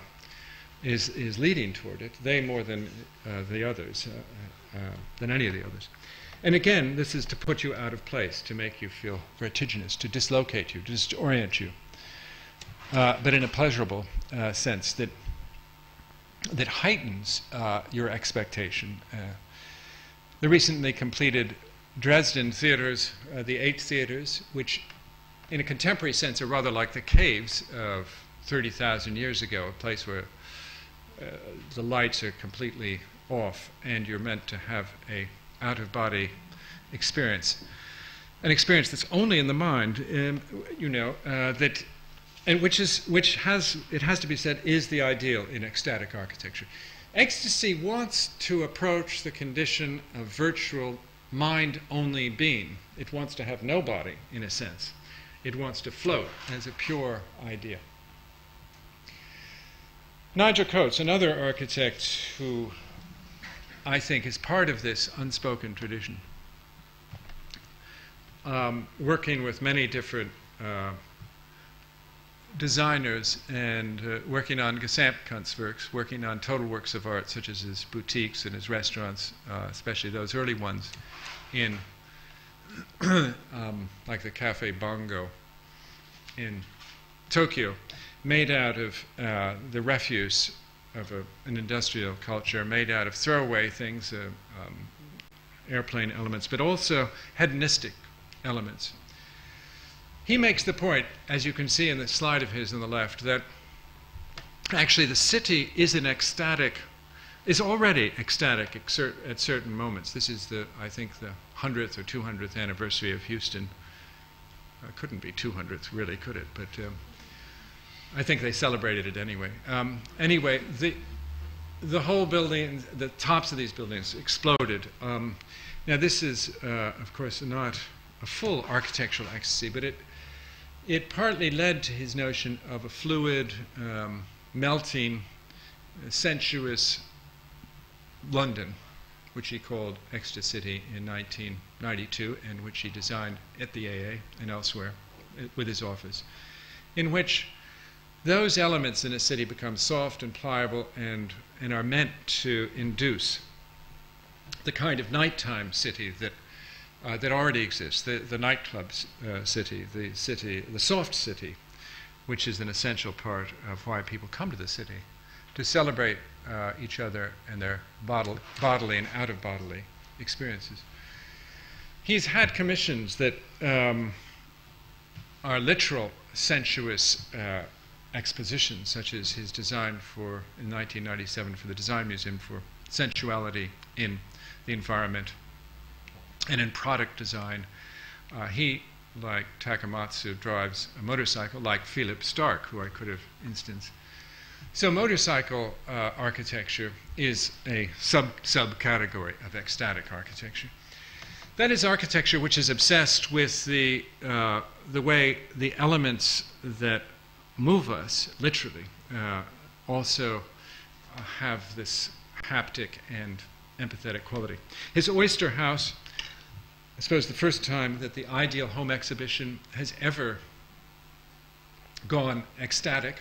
is leading toward it, they more than the others, than any of the others. And again, this is to put you out of place, to make you feel vertiginous, to dislocate you, to disorient you, but in a pleasurable sense that heightens your expectation. The recently completed Dresden theaters, the 8 theaters, which in a contemporary sense are rather like the caves of 30,000 years ago, a place where the lights are completely off and you're meant to have a out-of-body experience, an experience that's only in the mind, that, and which has, it has to be said, is the ideal in ecstatic architecture. Ecstasy wants to approach the condition of virtual mind-only being. It wants to have no body, in a sense. It wants to float as a pure idea. Nigel Coates, another architect who I think is part of this unspoken tradition, working with many different designers and working on Gesamtkunstwerks, working on total works of art such as his boutiques and his restaurants, especially those early ones in like the Cafe Bongo in Tokyo, made out of the refuse of an industrial culture, made out of throwaway things, airplane elements, but also hedonistic elements. He makes the point, as you can see in the slide of his on the left, that actually the city is is already ecstatic at certain moments. This is I think the 100th or 200th anniversary of Houston. Couldn't be 200th, really, could it? But I think they celebrated it anyway. Anyway, the whole building, the tops of these buildings exploded. Now this is, of course, not a full architectural ecstasy, but it partly led to his notion of a fluid, melting, sensuous London, which he called Ecstasy in 1992, and which he designed at the AA and elsewhere with his office, in which those elements in a city become soft and pliable and are meant to induce the kind of nighttime city that that already exists, the nightclub city, the soft city, which is an essential part of why people come to the city, to celebrate each other and their bodily and out-of-bodily experiences. He's had commissions that are literal sensuous expositions, such as his design in 1997 for the Design Museum for sensuality in the environment and in product design. He, like Takamatsu, drives a motorcycle, like Philip Stark, who I could have instanced. So motorcycle architecture is a subcategory of ecstatic architecture. That is architecture which is obsessed with the way the elements that move us, literally, also have this haptic and empathetic quality. His Oyster House, I suppose the first time that the Ideal Home Exhibition has ever gone ecstatic,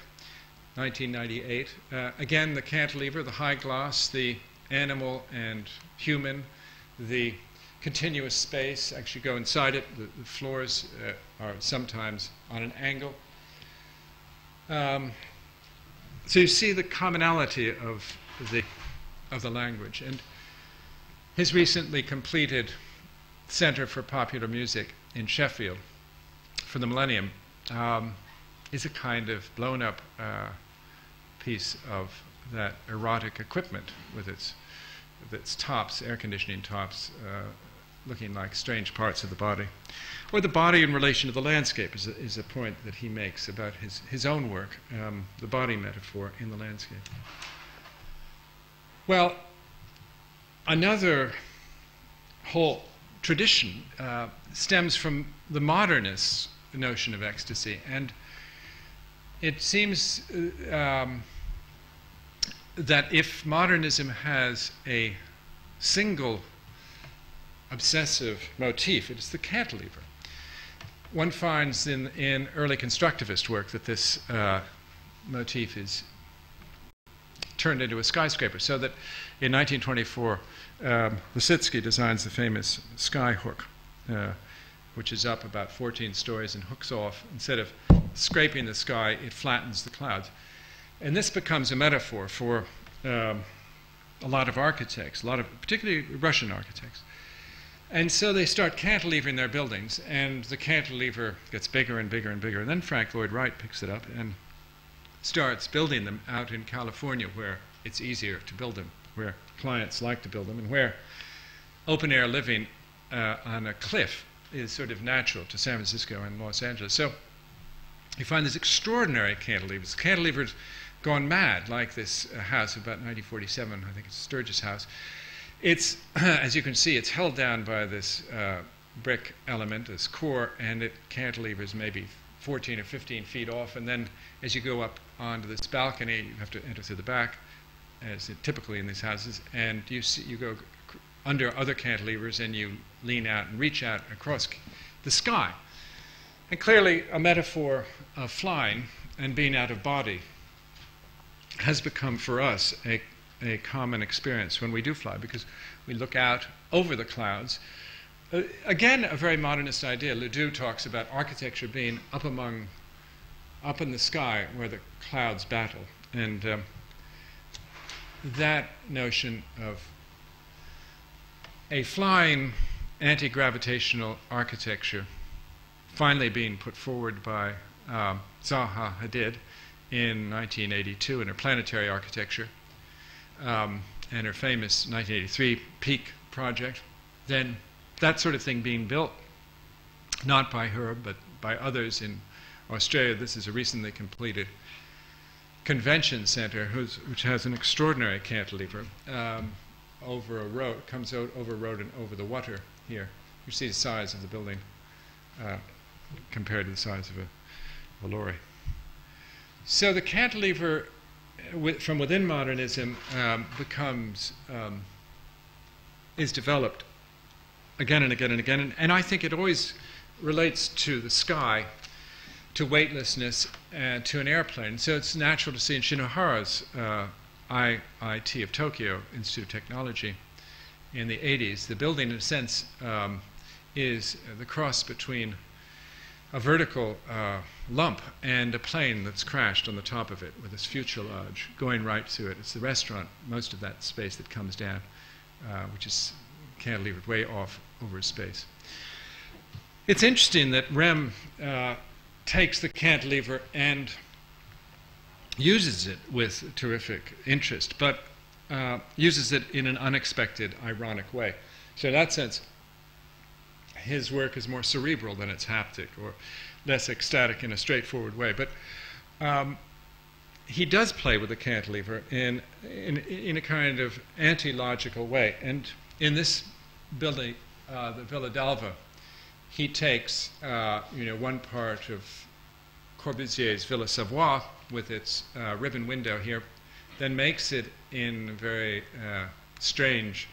1998. Again, the cantilever, the high gloss, the animal and human, the continuous space. Actually go inside it. The floors are sometimes on an angle. So you see the commonality of the language. And his recently completed Center for Popular Music in Sheffield for the Millennium is a kind of blown-up piece of that erotic equipment with its tops, air conditioning tops, looking like strange parts of the body. Or the body in relation to the landscape is a point that he makes about his own work, the body metaphor in the landscape. Well, another whole tradition stems from the modernist notion of ecstasy, and it seems that if modernism has a single obsessive motif, it is the cantilever. One finds in early constructivist work that this motif is turned into a skyscraper, so that in 1924 Lisitsky designs the famous sky hook, which is up about 14 stories and hooks off. Instead of scraping the sky, it flattens the clouds. And this becomes a metaphor for a lot of architects, particularly Russian architects. And so they start cantilevering their buildings, and the cantilever gets bigger and bigger and bigger. And then Frank Lloyd Wright picks it up and starts building them out in California, where it's easier to build them, where clients like to build them, and where open-air living on a cliff is sort of natural to San Francisco and Los Angeles. So you find these extraordinary cantilevers. Cantilevers gone mad, like this house of about 1947, I think it's Sturgis House. It's, as you can see, it's held down by this brick element, this core, and it cantilevers maybe 14 or 15 feet off, and then as you go up onto this balcony, you have to enter through the back, as typically in these houses, and you go under other cantilevers and you lean out and reach out across the sky. And clearly a metaphor of flying and being out of body has become for us a common experience when we do fly, because we look out over the clouds. Again, a very modernist idea. Ledoux talks about architecture being up in the sky where the clouds battle. And that notion of a flying anti-gravitational architecture finally being put forward by Zaha Hadid in 1982 in her planetary architecture and her famous 1983 Peak project, then that sort of thing being built, not by her, but by others in Australia. This is a recently completed convention center which has an extraordinary cantilever over a road, comes out over a road and over the water here. You see the size of the building compared to the size of a lorry. So the cantilever from within modernism is developed again and again and again, and I think it always relates to the sky, to weightlessness, and to an airplane. So it's natural to see in Shinohara's IIT of Tokyo Institute of Technology in the 80s, the building in a sense is the cross between a vertical lump and a plane that's crashed on the top of it with this fuselage going right through it. It's the restaurant, most of that space that comes down, which is cantilevered way off over space. It's interesting that Rem takes the cantilever and uses it with terrific interest, but uses it in an unexpected, ironic way. So in that sense, his work is more cerebral than it's haptic, or less ecstatic in a straightforward way. But he does play with the cantilever in a kind of anti-logical way. And in this building, the Villa d'Alva, he takes one part of Corbusier's Villa Savoie with its ribbon window here, then makes it in very strange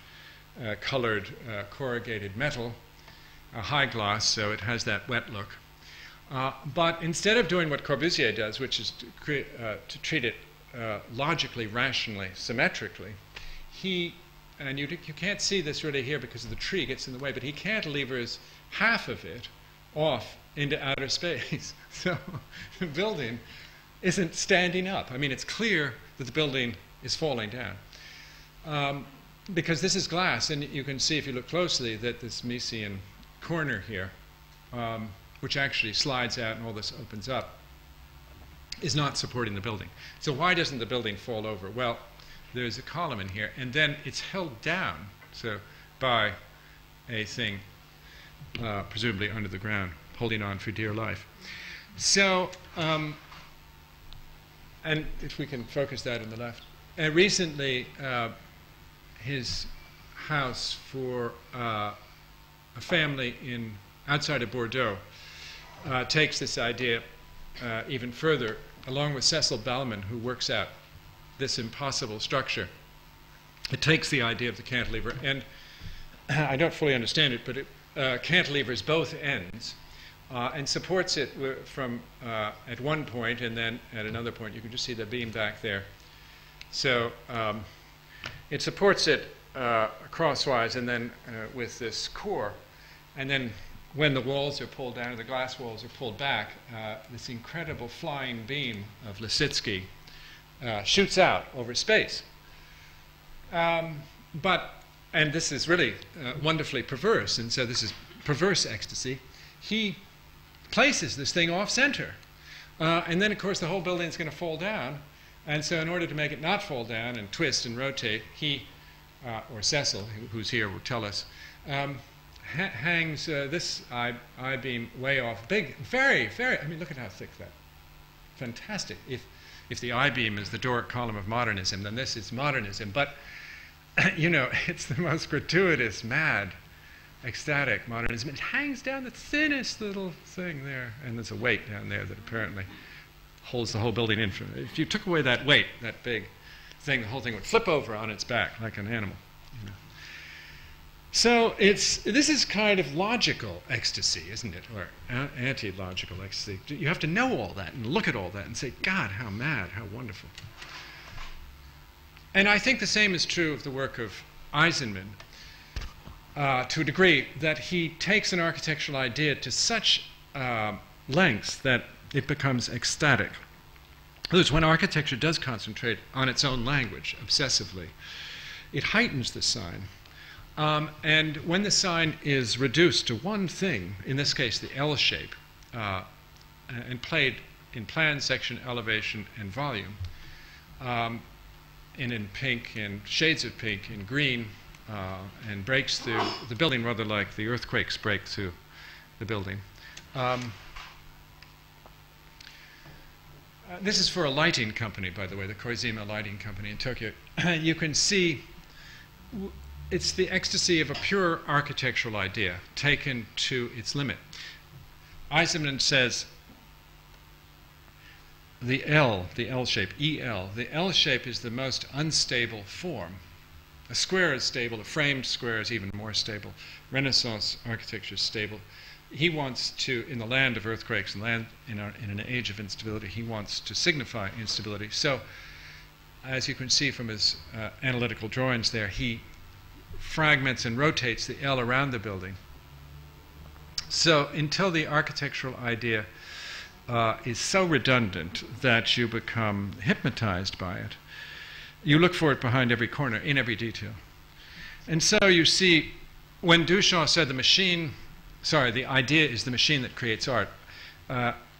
colored corrugated metal, a high gloss, so it has that wet look. But instead of doing what Corbusier does, which is to treat it logically, rationally, symmetrically, and you can't see this really here because the tree gets in the way, but he cantilevers half of it off into outer space. So the building isn't standing up. I mean, it's clear that the building is falling down. Because this is glass, and you can see if you look closely that this Mesian corner here, which actually slides out and all this opens up, is not supporting the building. So why doesn't the building fall over? Well, there's a column in here, and then it's held down by a thing presumably under the ground, holding on for dear life. So, and if we can focus that on the left. Recently, his house for a family outside of Bordeaux takes this idea even further, along with Cecil Balmain, who works out this impossible structure. It takes the idea of the cantilever, and I don't fully understand it, but it cantilevers both ends and supports it from at one point, and then at another point. You can just see the beam back there. So it supports it crosswise, and then with this core, and then when the walls are pulled down, or the glass walls are pulled back, this incredible flying beam of Lisitsky shoots out over space. And this is really wonderfully perverse, and so this is perverse ecstasy. He places this thing off center, and then of course the whole building is going to fall down, and so in order to make it not fall down and twist and rotate, he, or Cecil, who's here, will tell us, hangs this I-beam way off, big, very, very, I mean, look at how thick that, fantastic. If the I-beam is the Doric column of modernism, then this is modernism, but you know, it's the most gratuitous, mad, ecstatic modernism. It hangs down the thinnest little thing there, and there's a weight down there that apparently holds the whole building in. If you took away that weight, that big thing, the whole thing would flip over on its back like an animal. You know. So this is kind of logical ecstasy, isn't it, or anti-logical ecstasy. You have to know all that and look at all that and say, God, how mad, how wonderful. And I think the same is true of the work of Eisenman, to a degree that he takes an architectural idea to such lengths that it becomes ecstatic. In other words, when architecture does concentrate on its own language obsessively, it heightens the sign. And when the sign is reduced to one thing, in this case the L shape, and played in plan, section, elevation, and volume, and in pink and shades of pink and green, and breaks through the building rather like the earthquakes break through the building. This is for a lighting company, by the way, the Koizima Lighting Company in Tokyo. You can see it's the ecstasy of a pure architectural idea taken to its limit. Eisenman says the L shape, EL, the L shape is the most unstable form. A square is stable, a framed square is even more stable. Renaissance architecture is stable. He wants to, in the land of earthquakes, in an age of instability, he wants to signify instability. So, as you can see from his analytical drawings there, he fragments and rotates the L around the building So until the architectural idea is so redundant that you become hypnotized by it, you look for it behind every corner, in every detail. And so you see, when Duchamp said the idea is the machine that creates art,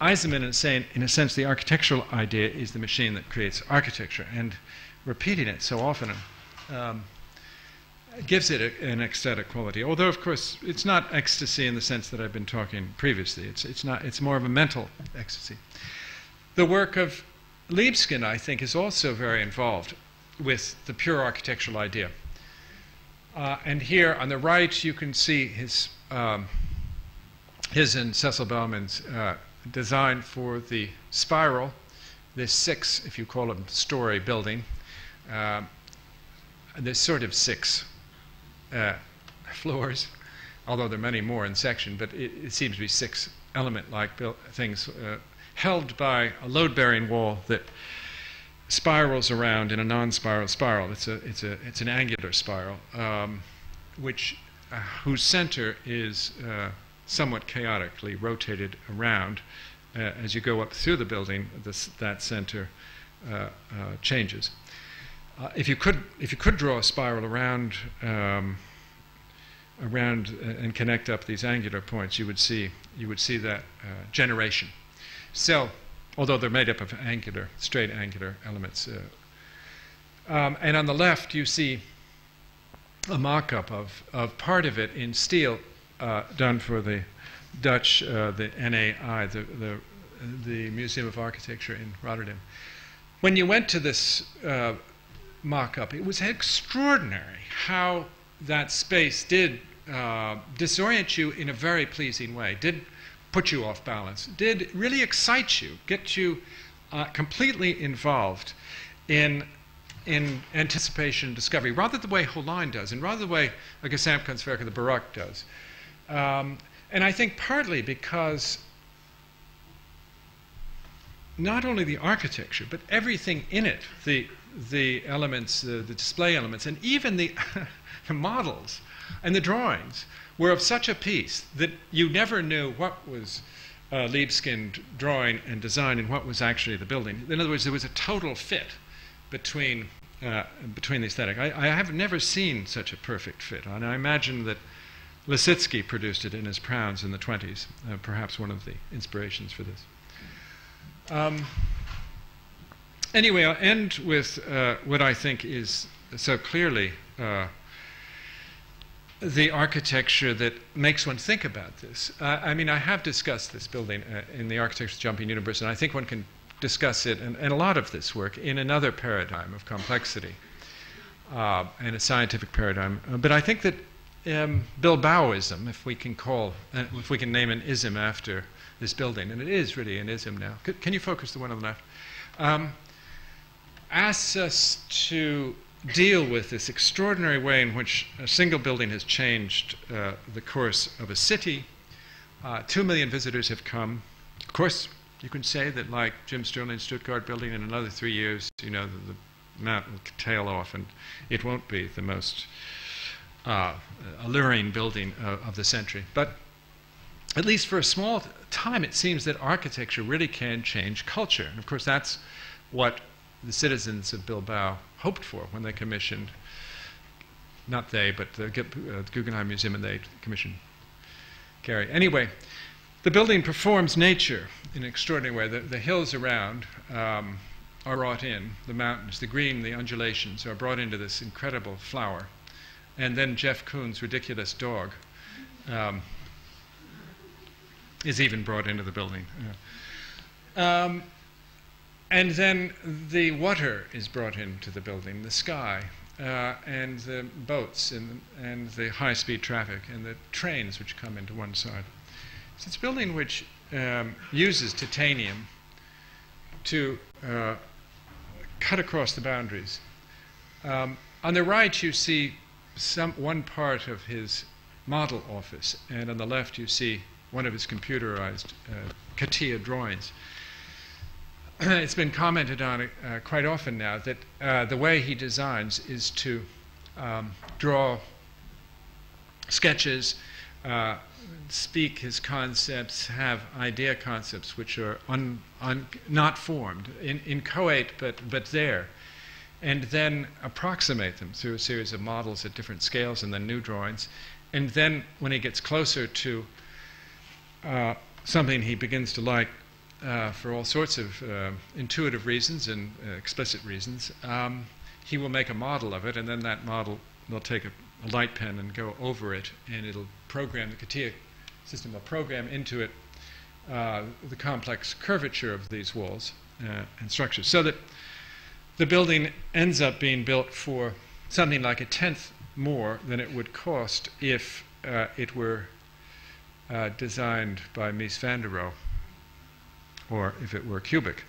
Eisenman is saying, in a sense, the architectural idea is the machine that creates architecture. And repeating it so often gives it an ecstatic quality. Although, of course, it's not ecstasy in the sense that I've been talking previously. It's more of a mental ecstasy. The work of Libeskind, I think, is also very involved with the pure architectural idea. And here on the right, you can see his and Cecil Bauman's design for the spiral, this 6, if you call them, story building. There's sort of 6 floors, although there are many more in section, but it seems to be 6 element-like things held by a load-bearing wall that spirals around in a non-spiral spiral. It's an angular spiral, whose center is somewhat chaotically rotated around. As you go up through the building, that center changes. If you could draw a spiral around and connect up these angular points, you would see that generation. So, although they're made up of straight angular elements, and on the left you see a mock-up of part of it in steel, done for the Dutch, the NAI, the Museum of Architecture in Rotterdam. When you went to this mock-up, it was extraordinary how that space did disorient you in a very pleasing way, did put you off balance, did really excite you, get you completely involved in anticipation and discovery, rather the way Hollein does, and rather the way a Gesamtkunstwerk of the Baroque does. And I think partly because not only the architecture, but everything in it, the elements, the display elements, and even the models and the drawings were of such a piece that you never knew what was Libeskind drawing and design and what was actually the building. In other words, there was a total fit between the aesthetic. I have never seen such a perfect fit, and I imagine that Lisitsky produced it in his Prounds in the 20s, perhaps one of the inspirations for this. Anyway, I'll end with what I think is so clearly the architecture that makes one think about this. I mean, I have discussed this building in the Architecture's Jumping Universe, and I think one can discuss it, and a lot of this work, in another paradigm of complexity and a scientific paradigm. But I think that Bilbaoism, if we can name an ism after this building, and it is really an ism now. Can you focus the one on the left? Asks us to deal with this extraordinary way in which a single building has changed the course of a city. 2 million visitors have come. Of course, you can say that, like Jim Sterling's Stuttgart building, in another 3 years, you know, the mountain will tail off, and it won't be the most alluring building of the century. But at least for a small time, it seems that architecture really can change culture. And of course, that's what the citizens of Bilbao hoped for when they commissioned, not they, but the Guggenheim Museum, and they commissioned Gehry. Anyway, the building performs nature in an extraordinary way. The hills around are brought in, the mountains, the green, the undulations are brought into this incredible flower. And then Jeff Koons' ridiculous dog is even brought into the building. And then the water is brought into the building, the sky, and the boats, and the high-speed traffic, and the trains which come into one side. So it's a building which uses titanium to cut across the boundaries. On the right, you see one part of his model office, and on the left, you see one of his computerized CATIA drawings. It's been commented on quite often now that the way he designs is to draw sketches speak his concepts, have idea concepts which are not formed, inchoate but there, and then approximate them through a series of models at different scales and then new drawings. And then when he gets closer to something he begins to like for all sorts of intuitive reasons and explicit reasons, he will make a model of it, and then that model will take a light pen and go over it, and it'll program, the CATIA system will program into it the complex curvature of these walls and structures, so that the building ends up being built for something like 1/10 more than it would cost if it were designed by Mies van der Rohe, or if it were cubic.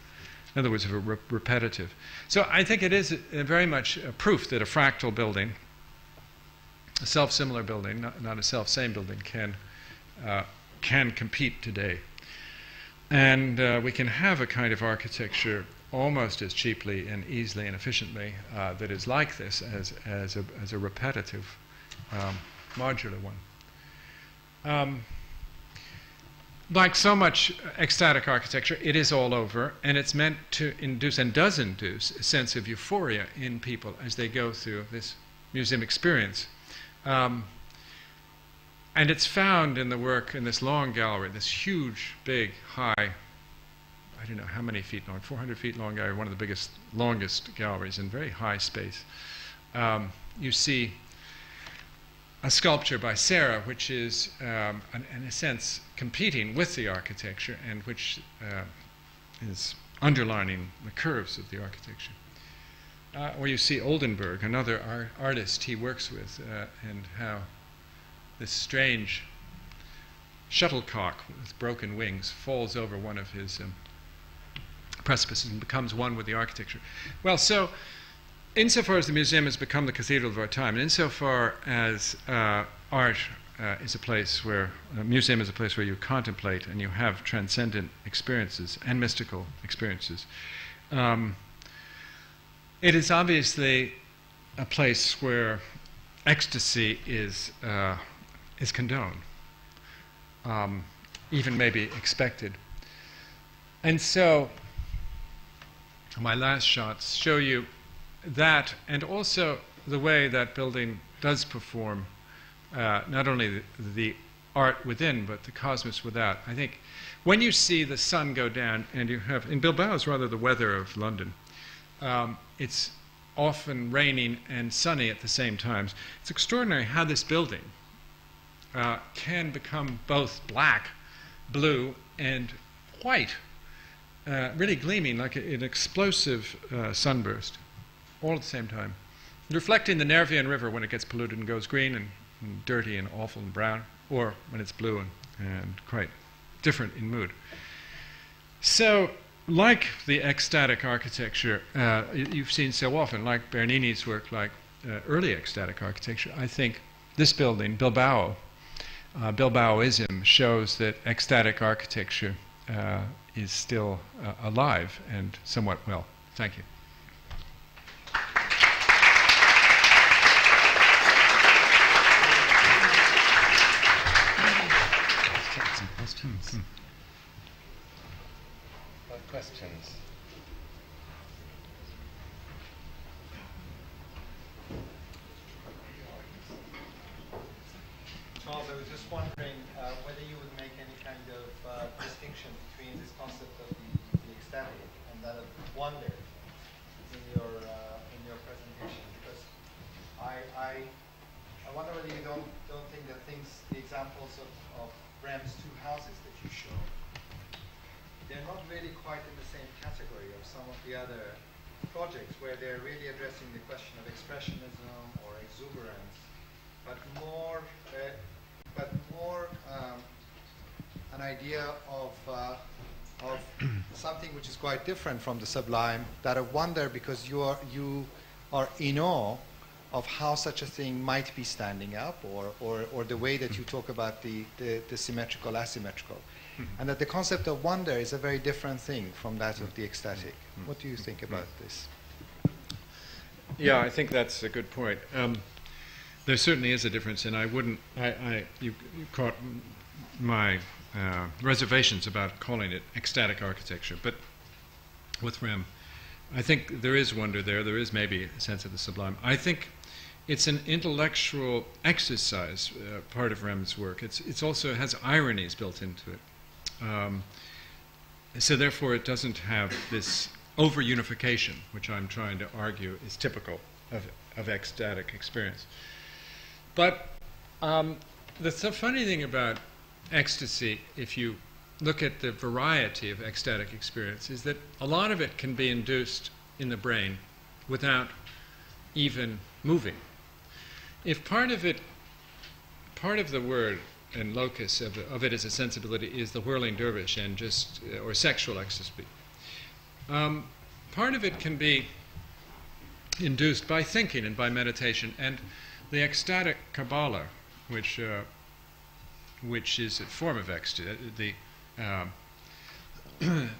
In other words, if it were repetitive. So I think it is very much a proof that a fractal building, a self-similar building, not a self-same building, can compete today. And we can have a kind of architecture almost as cheaply and easily and efficiently that is like this as a repetitive modular one. Like so much ecstatic architecture, it is all over, and it's meant to induce, and does induce, a sense of euphoria in people as they go through this museum experience. And it's found in the work in this long gallery, this huge, big, high, I don't know how many feet long, 400 feet long gallery, one of the biggest, longest galleries in very high space. You see a sculpture by Sarah, which is, in a sense, competing with the architecture, and which is underlining the curves of the architecture. Or you see Oldenburg, another artist he works with, and how this strange shuttlecock with broken wings falls over one of his precipices and becomes one with the architecture. Well, so insofar as the museum has become the cathedral of our time, and insofar as art is a place where, a museum is a place where you contemplate and you have transcendent experiences and mystical experiences, it is obviously a place where ecstasy is condoned, even maybe expected. And so my last shots show you that, and also the way that building does perform not only the art within, but the cosmos without. I think when you see the sun go down, and you have, in Bilbao is rather the weather of London, it's often raining and sunny at the same times. It's extraordinary how this building can become both black, blue, and white, really gleaming like an explosive sunburst, all at the same time, reflecting the Nervion River when it gets polluted and goes green and dirty and awful and brown, or when it's blue and quite different in mood. So, like the ecstatic architecture you've seen so often, like Bernini's work, like early ecstatic architecture, I think this building, Bilbao, Bilbaoism, shows that ecstatic architecture is still alive and somewhat well. Thank you. Some questions. Questions? Charles, I was just wondering whether you would make any kind of distinction between this concept of the ecstatic and that of wonder in your presentation, because I wonder whether you don't think that the examples of Brem's two houses that you show, they're not really quite in the same category of some of the other projects where they're really addressing the question of expressionism or exuberance, but more an idea of something which is quite different from the sublime, that of wonder, because you are in awe of how such a thing might be standing up, or the way that you talk about the symmetrical, asymmetrical. And that the concept of wonder is a very different thing from that of the ecstatic. What do you think about this? Yeah, I think that's a good point. there certainly is a difference, and I wouldn't. You caught my reservations about calling it ecstatic architecture, but with Rem, I think there is wonder there. There is maybe a sense of the sublime. I think it's an intellectual exercise, part of Rem's work. It's also has ironies built into it. So therefore, it doesn't have this over-unification, which I'm trying to argue is typical of ecstatic experience. But the funny thing about ecstasy, if you look at the variety of ecstatic experience, is that a lot of it can be induced in the brain without even moving. If part of the word and locus of it as a sensibility is the whirling dervish and just, or sexual ecstasy, part of it can be induced by thinking and by meditation. And the ecstatic Kabbalah, which is a form of ecstasy,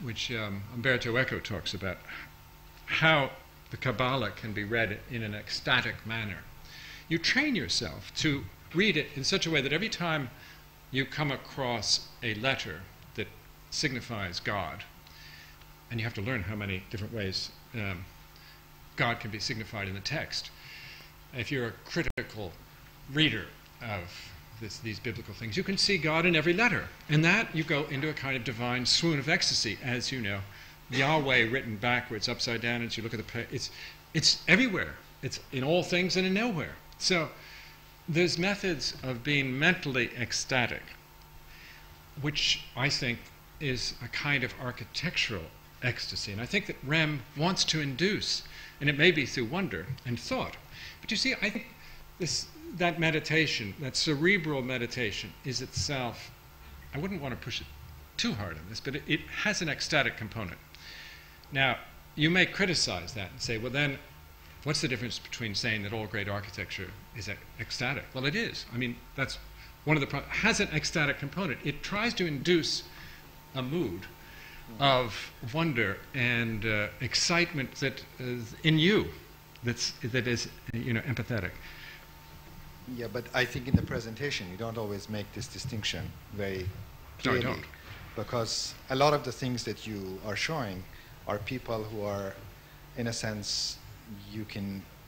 which Umberto Eco talks about, how the Kabbalah can be read in an ecstatic manner. You train yourself to read it in such a way that every time you come across a letter that signifies God, and you have to learn how many different ways God can be signified in the text. If you're a critical reader of these biblical things, you can see God in every letter. And that you go into a kind of divine swoon of ecstasy, as you know. Yahweh written backwards, upside down, as you look at the page. It's everywhere. It's in all things and in nowhere. So there's methods of being mentally ecstatic, which I think is a kind of architectural ecstasy. And I think that Rem wants to induce, and it may be through wonder and thought. But you see, I think that meditation, that cerebral meditation, is itself, I wouldn't want to push it too hard on this, but it has an ecstatic component. Now, you may criticize that and say, well then, what's the difference between saying that all great architecture is ecstatic? Well, it is. I mean, that's one of the problems. It has an ecstatic component. It tries to induce a mood of wonder and excitement that is in you, that is, empathetic. Yeah, but I think in the presentation you don't always make this distinction very clearly. No, I don't. Because a lot of the things that you are showing are people who are, in a sense,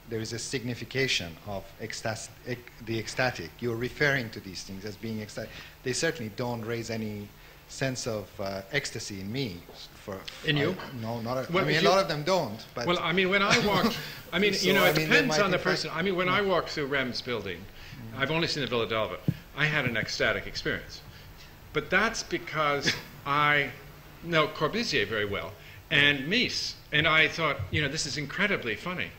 there is a signification of the ecstatic. You're referring to these things as being ecstatic. They certainly don't raise any sense of ecstasy in me. In you? No, not. Well, I mean, a lot of them don't. But well, I mean, when I walk, I mean, So, it depends on the person. I mean, when I walk through Rem's building, I've only seen the Villa d'Alba, I had an ecstatic experience. But that's because I know Corbusier very well, and Mies, and I thought, this is incredibly funny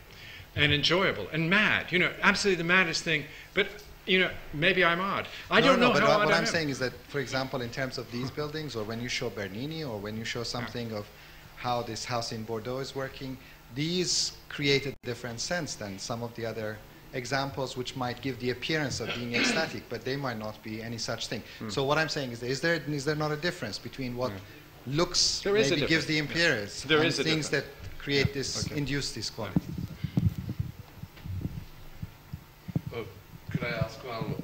and enjoyable and mad, absolutely the maddest thing, but, maybe I'm odd. I don't know but how odd what I I'm am. saying is that, for example, in terms of these buildings, or when you show Bernini, or when you show something of how this house in Bordeaux is working, these create a different sense than some of the other examples which might give the appearance of being ecstatic, but they might not be any such thing. So what I'm saying is there not a difference between what looks maybe gives the appearance and things that create this, induce this quality? Oh, could I ask while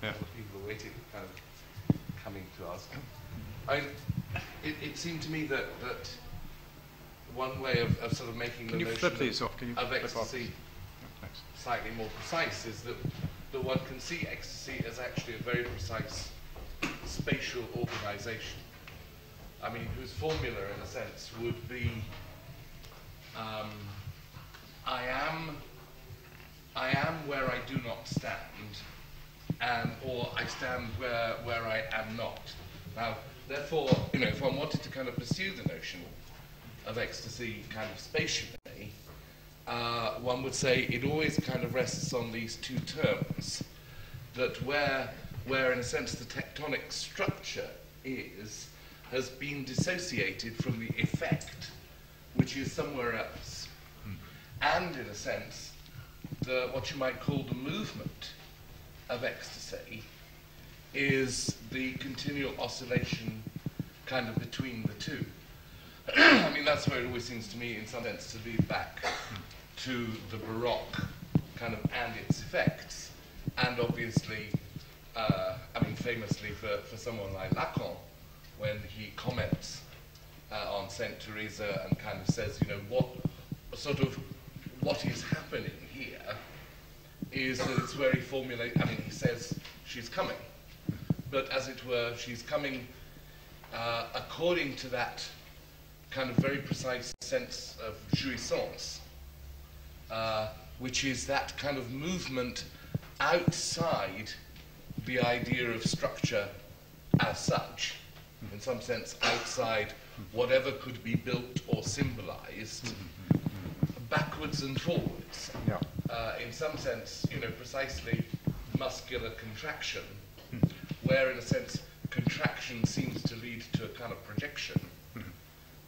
the people are waiting, kind of coming to ask? It seemed to me that one way of sort of making the notion of ecstasy slightly more precise is that one can see ecstasy as actually a very precise spatial organization. I mean, whose formula, in a sense, would be I am where I do not stand, or I stand where I am not. Now, therefore, if one wanted to kind of pursue the notion of ecstasy kind of spatially, one would say it always kind of rests on these two terms, that where in a sense the tectonic structure has been dissociated from the effect, which is somewhere else. And in a sense, what you might call the movement of ecstasy is the continual oscillation kind of between the two. I mean, that's where it always seems to me, in some sense, to lead back to the Baroque kind of and its effects, And obviously, famously for someone like Lacan, when he comments on Saint Teresa and kind of says, what is happening here is that it's very formulated. He says she's coming, but as it were, she's coming according to that kind of very precise sense of jouissance, which is that kind of movement outside the idea of structure as such, in some sense outside whatever could be built or symbolized, backwards and forwards. Yeah. In some sense, precisely muscular contraction, where in a sense contraction seems to lead to a kind of projection,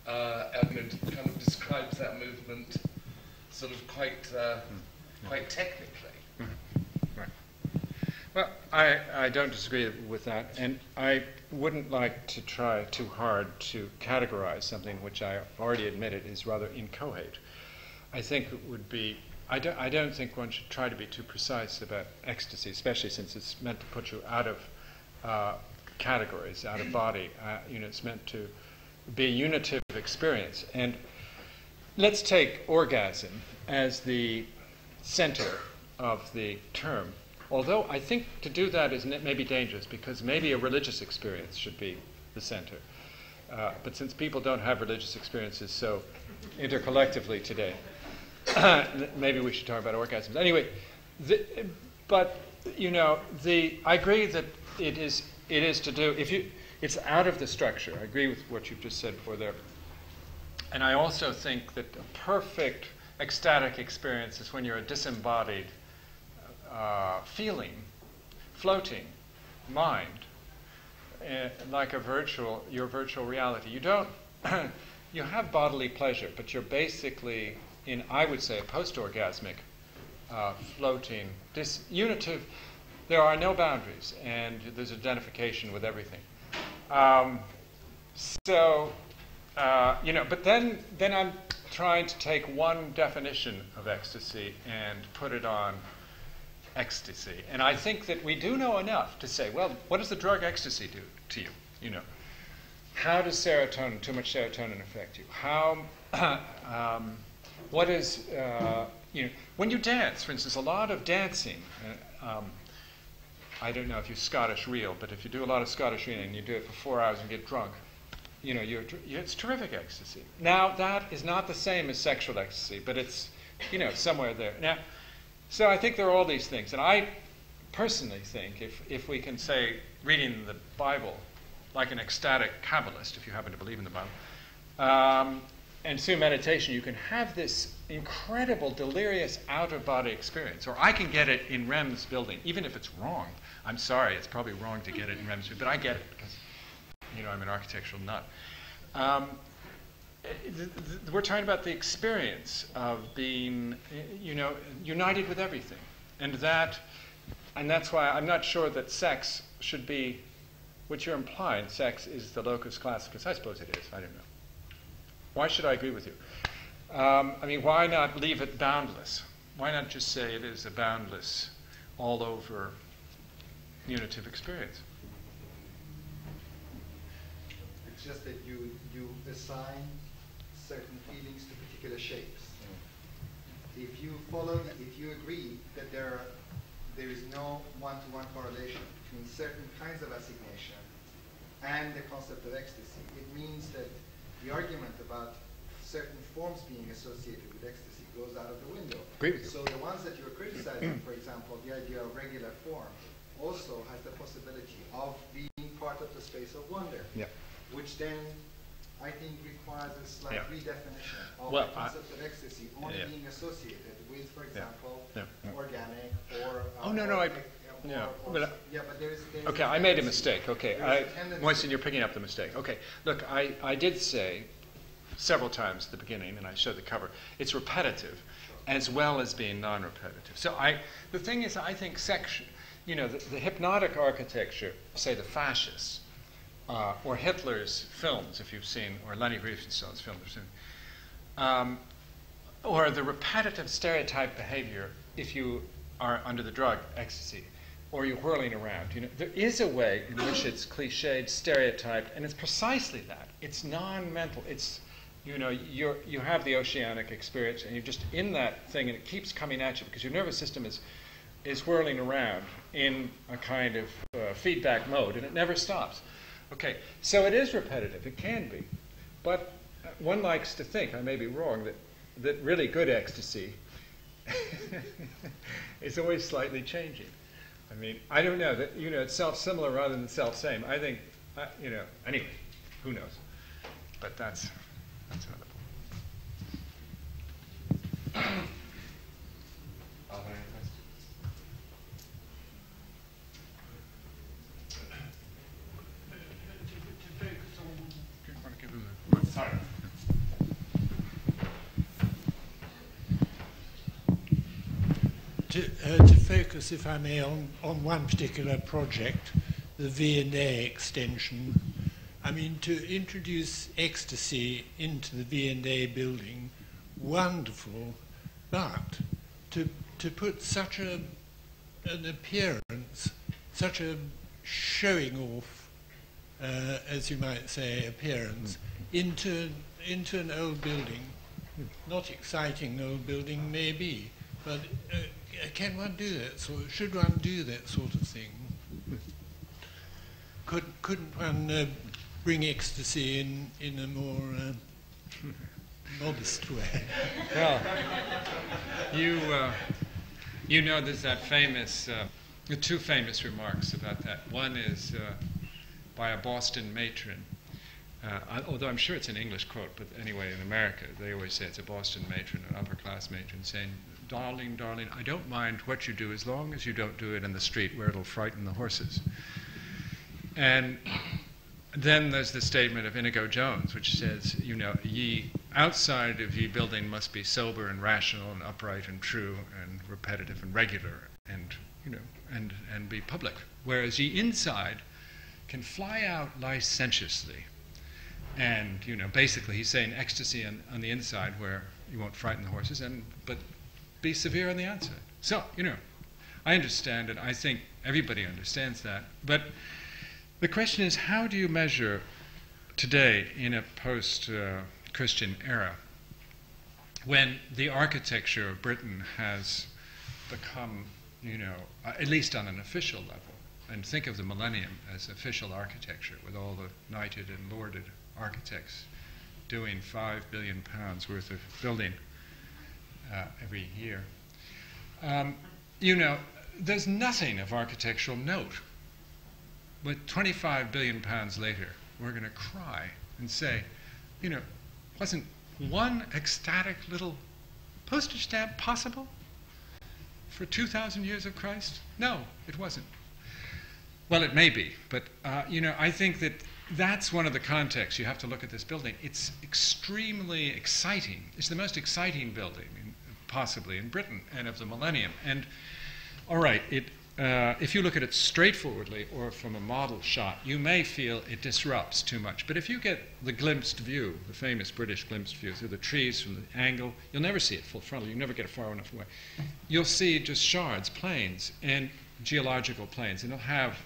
and it kind of describes that movement sort of quite technically. Right. Well, I don't disagree with that, and I wouldn't like to try too hard to categorize something which I already admitted is rather inchoate. I think it would be, I don't think one should try to be too precise about ecstasy, especially since it's meant to put you out of categories, out of body. It's meant to be a unitive experience. And let's take orgasm as the center of the term. Although I think to do that is maybe dangerous, because maybe a religious experience should be the center. But since people don't have religious experiences so intercollectively today, maybe we should talk about orgasms. Anyway, I agree that it is to do, it's out of the structure. I agree with what you've just said before there. And I also think that a perfect ecstatic experience is when you're a disembodied feeling, floating mind, like your virtual reality. You don't, you have bodily pleasure, but you're basically in, I would say, a post-orgasmic floating, unitive. There are no boundaries, and there's identification with everything. But then I'm trying to take one definition of ecstasy and put it on ecstasy. And I think that we do know enough to say, well, what does the drug ecstasy do to you? How does too much serotonin affect you? What is, when you dance, for instance, a lot of dancing, I don't know if you're Scottish reel, but if you do a lot of Scottish reeling and you do it for 4 hours and get drunk, it's terrific ecstasy. Now, that is not the same as sexual ecstasy, but it's, somewhere there. Now, so I think there are all these things. And I personally think if we can say, reading the Bible like an ecstatic Kabbalist, if you happen to believe in the Bible, and through meditation, you can have this incredible, delirious, out-of-body experience. Or I can get it in REM's building, even if it's wrong. I'm sorry, it's probably wrong to get it in REM's building, but I get it because, I'm an architectural nut. We're talking about the experience of being, united with everything. And that's why I'm not sure that sex should be, what you're implying, sex is the locus classicus. I suppose it is. I don't know. Why should I agree with you? Why not leave it boundless? Why not just say it is a boundless, all-over, unitive experience? It's just that you assign certain feelings to particular shapes. If you agree that there is no one-to-one correlation between certain kinds of assignation and the concept of ecstasy, it means that the argument about certain forms being associated with ecstasy goes out of the window. Agree with you. So the ones that you're criticizing, for example, the idea of regular form, also has the possibility of being part of the space of wonder, which then I think requires a slight redefinition of the concept of ecstasy only being associated with, for example, organic or... but there's okay, I made a mistake. Okay, Moisten, you're picking up the mistake. Okay, look, I did say several times at the beginning, and I showed the cover, it's repetitive as well as being non-repetitive. So the thing is, I think the hypnotic architecture, say the fascists, or Hitler's films, if you've seen, or Leni Riefenstahl's films, or the repetitive stereotype behavior, if you are under the drug ecstasy, or you're whirling around. You know, there is a way in which it's cliched, stereotyped, and it's precisely that. It's non-mental. It's, you know, you have the oceanic experience, and you're just in that thing, and it keeps coming at you because your nervous system is whirling around in a kind of feedback mode, and it never stops. Okay, so it is repetitive. It can be. But one likes to think, I may be wrong, that really good ecstasy is always slightly changing. I mean, I don't know, that, you know, it's self-similar rather than self-same. I think, you know, anyway, who knows? But that's another point. Are there any questions? Sorry. To focus, if I may, on one particular project, the V&A extension. I mean, to introduce ecstasy into the V&A building, wonderful, but to put such an appearance, such a showing off, as you might say, appearance, into an old building, not exciting old building maybe, but can one do that? Should one do that sort of thing? Couldn't one bring ecstasy in a more modest way? Well, you know, there's that famous, two famous remarks about that. One is by a Boston matron, although I'm sure it's an English quote, but anyway, in America, they always say it's a Boston matron, an upper-class matron, saying, "Darling, darling, I don't mind what you do as long as you don't do it in the street where it'll frighten the horses." And then there's the statement of Inigo Jones, which says, you know, ye outside of ye building must be sober and rational and upright and true and repetitive and regular and, you know, and be public. Whereas ye inside can fly out licentiously. And, you know, basically he's saying ecstasy on the inside where you won't frighten the horses, but be severe on the outside. So, you know, I understand it. I think everybody understands that. But the question is, how do you measure today in a post-Christian era when the architecture of Britain has become, you know, at least on an official level, and think of the millennium as official architecture with all the knighted and lorded architects doing £5 billion worth of building every year. You know, there's nothing of architectural note. But 25 billion pounds later, we're going to cry and say, you know, wasn't one ecstatic little postage stamp possible for 2,000 years of Christ? No, it wasn't. Well, it may be, but, you know, I think that that's one of the contexts you have to look at this building. It's extremely exciting. It's the most exciting building, possibly, in Britain and of the millennium. And, all right, if you look at it straightforwardly or from a model shot, you may feel it disrupts too much. But if you get the glimpsed view, the famous British glimpsed view through the trees from the angle, you'll never see it full frontal. You never get far enough away. You'll see just shards, planes, and geological planes. And it'll have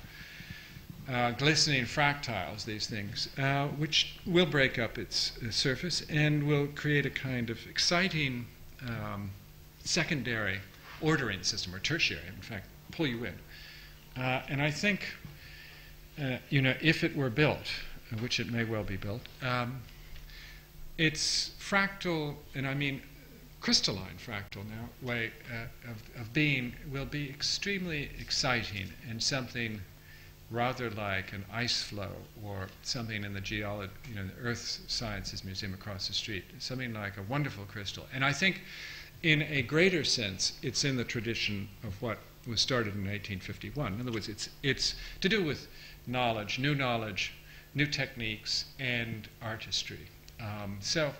glistening fractiles, these things, which will break up its surface and will create a kind of exciting secondary ordering system, or tertiary, in fact, pull you in. And I think, you know, if it were built, which it may well be built, its fractal, and I mean crystalline fractal now, way of being will be extremely exciting and something rather like an ice flow or something in the geology, you know, the Earth Sciences Museum across the street, something like a wonderful crystal. And I think in a greater sense, it's in the tradition of what was started in 1851. In other words, it's to do with knowledge, new techniques, and artistry. So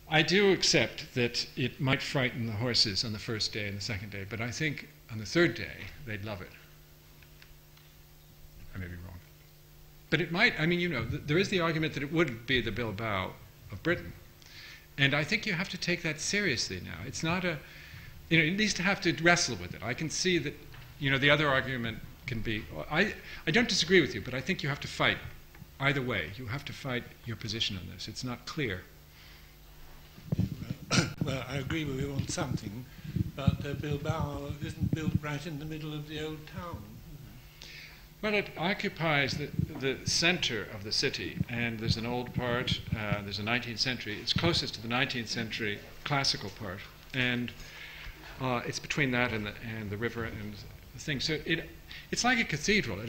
I do accept that it might frighten the horses on the first day and the second day, but I think on the third day, they'd love it. I may be wrong. But it might, I mean, you know, there is the argument that it would be the Bilbao of Britain. And I think you have to take that seriously now. It's not a, you know, you at least have to wrestle with it. I can see that the other argument can be, I don't disagree with you, but I think you have to fight either way. You have to fight your position on this. It's not clear. Well, I agree we want something, but Bilbao isn't built right in the middle of the old town. Well, it occupies the center of the city, and there's an old part, there's a 19th century, it's closest to the 19th century classical part, and it's between that and the river and the thing. So it's like a cathedral.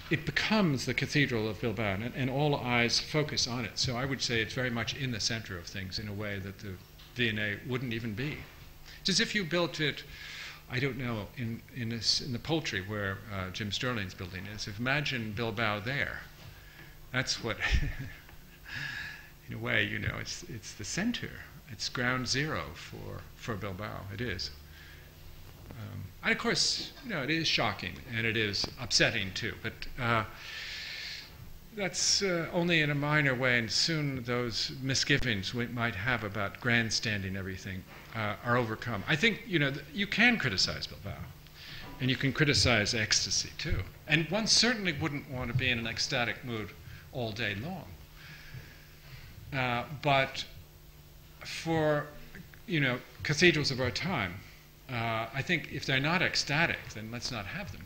It becomes the cathedral of Bilbao, and all eyes focus on it. So I would say it's very much in the center of things in a way that the V&A wouldn't even be. It's as if you built it, I don't know, in the Poultry where Jim Sterling's building is. Imagine Bilbao there. That's what, in a way, it's the center. It's ground zero for Bilbao. It is. And of course, it is shocking and it is upsetting too. But that's only in a minor way, and soon those misgivings we might have about grandstanding everything are overcome. I think you can criticize Bilbao, and you can criticize ecstasy too. And one certainly wouldn't want to be in an ecstatic mood all day long. But for cathedrals of our time, I think if they're not ecstatic, then let's not have them.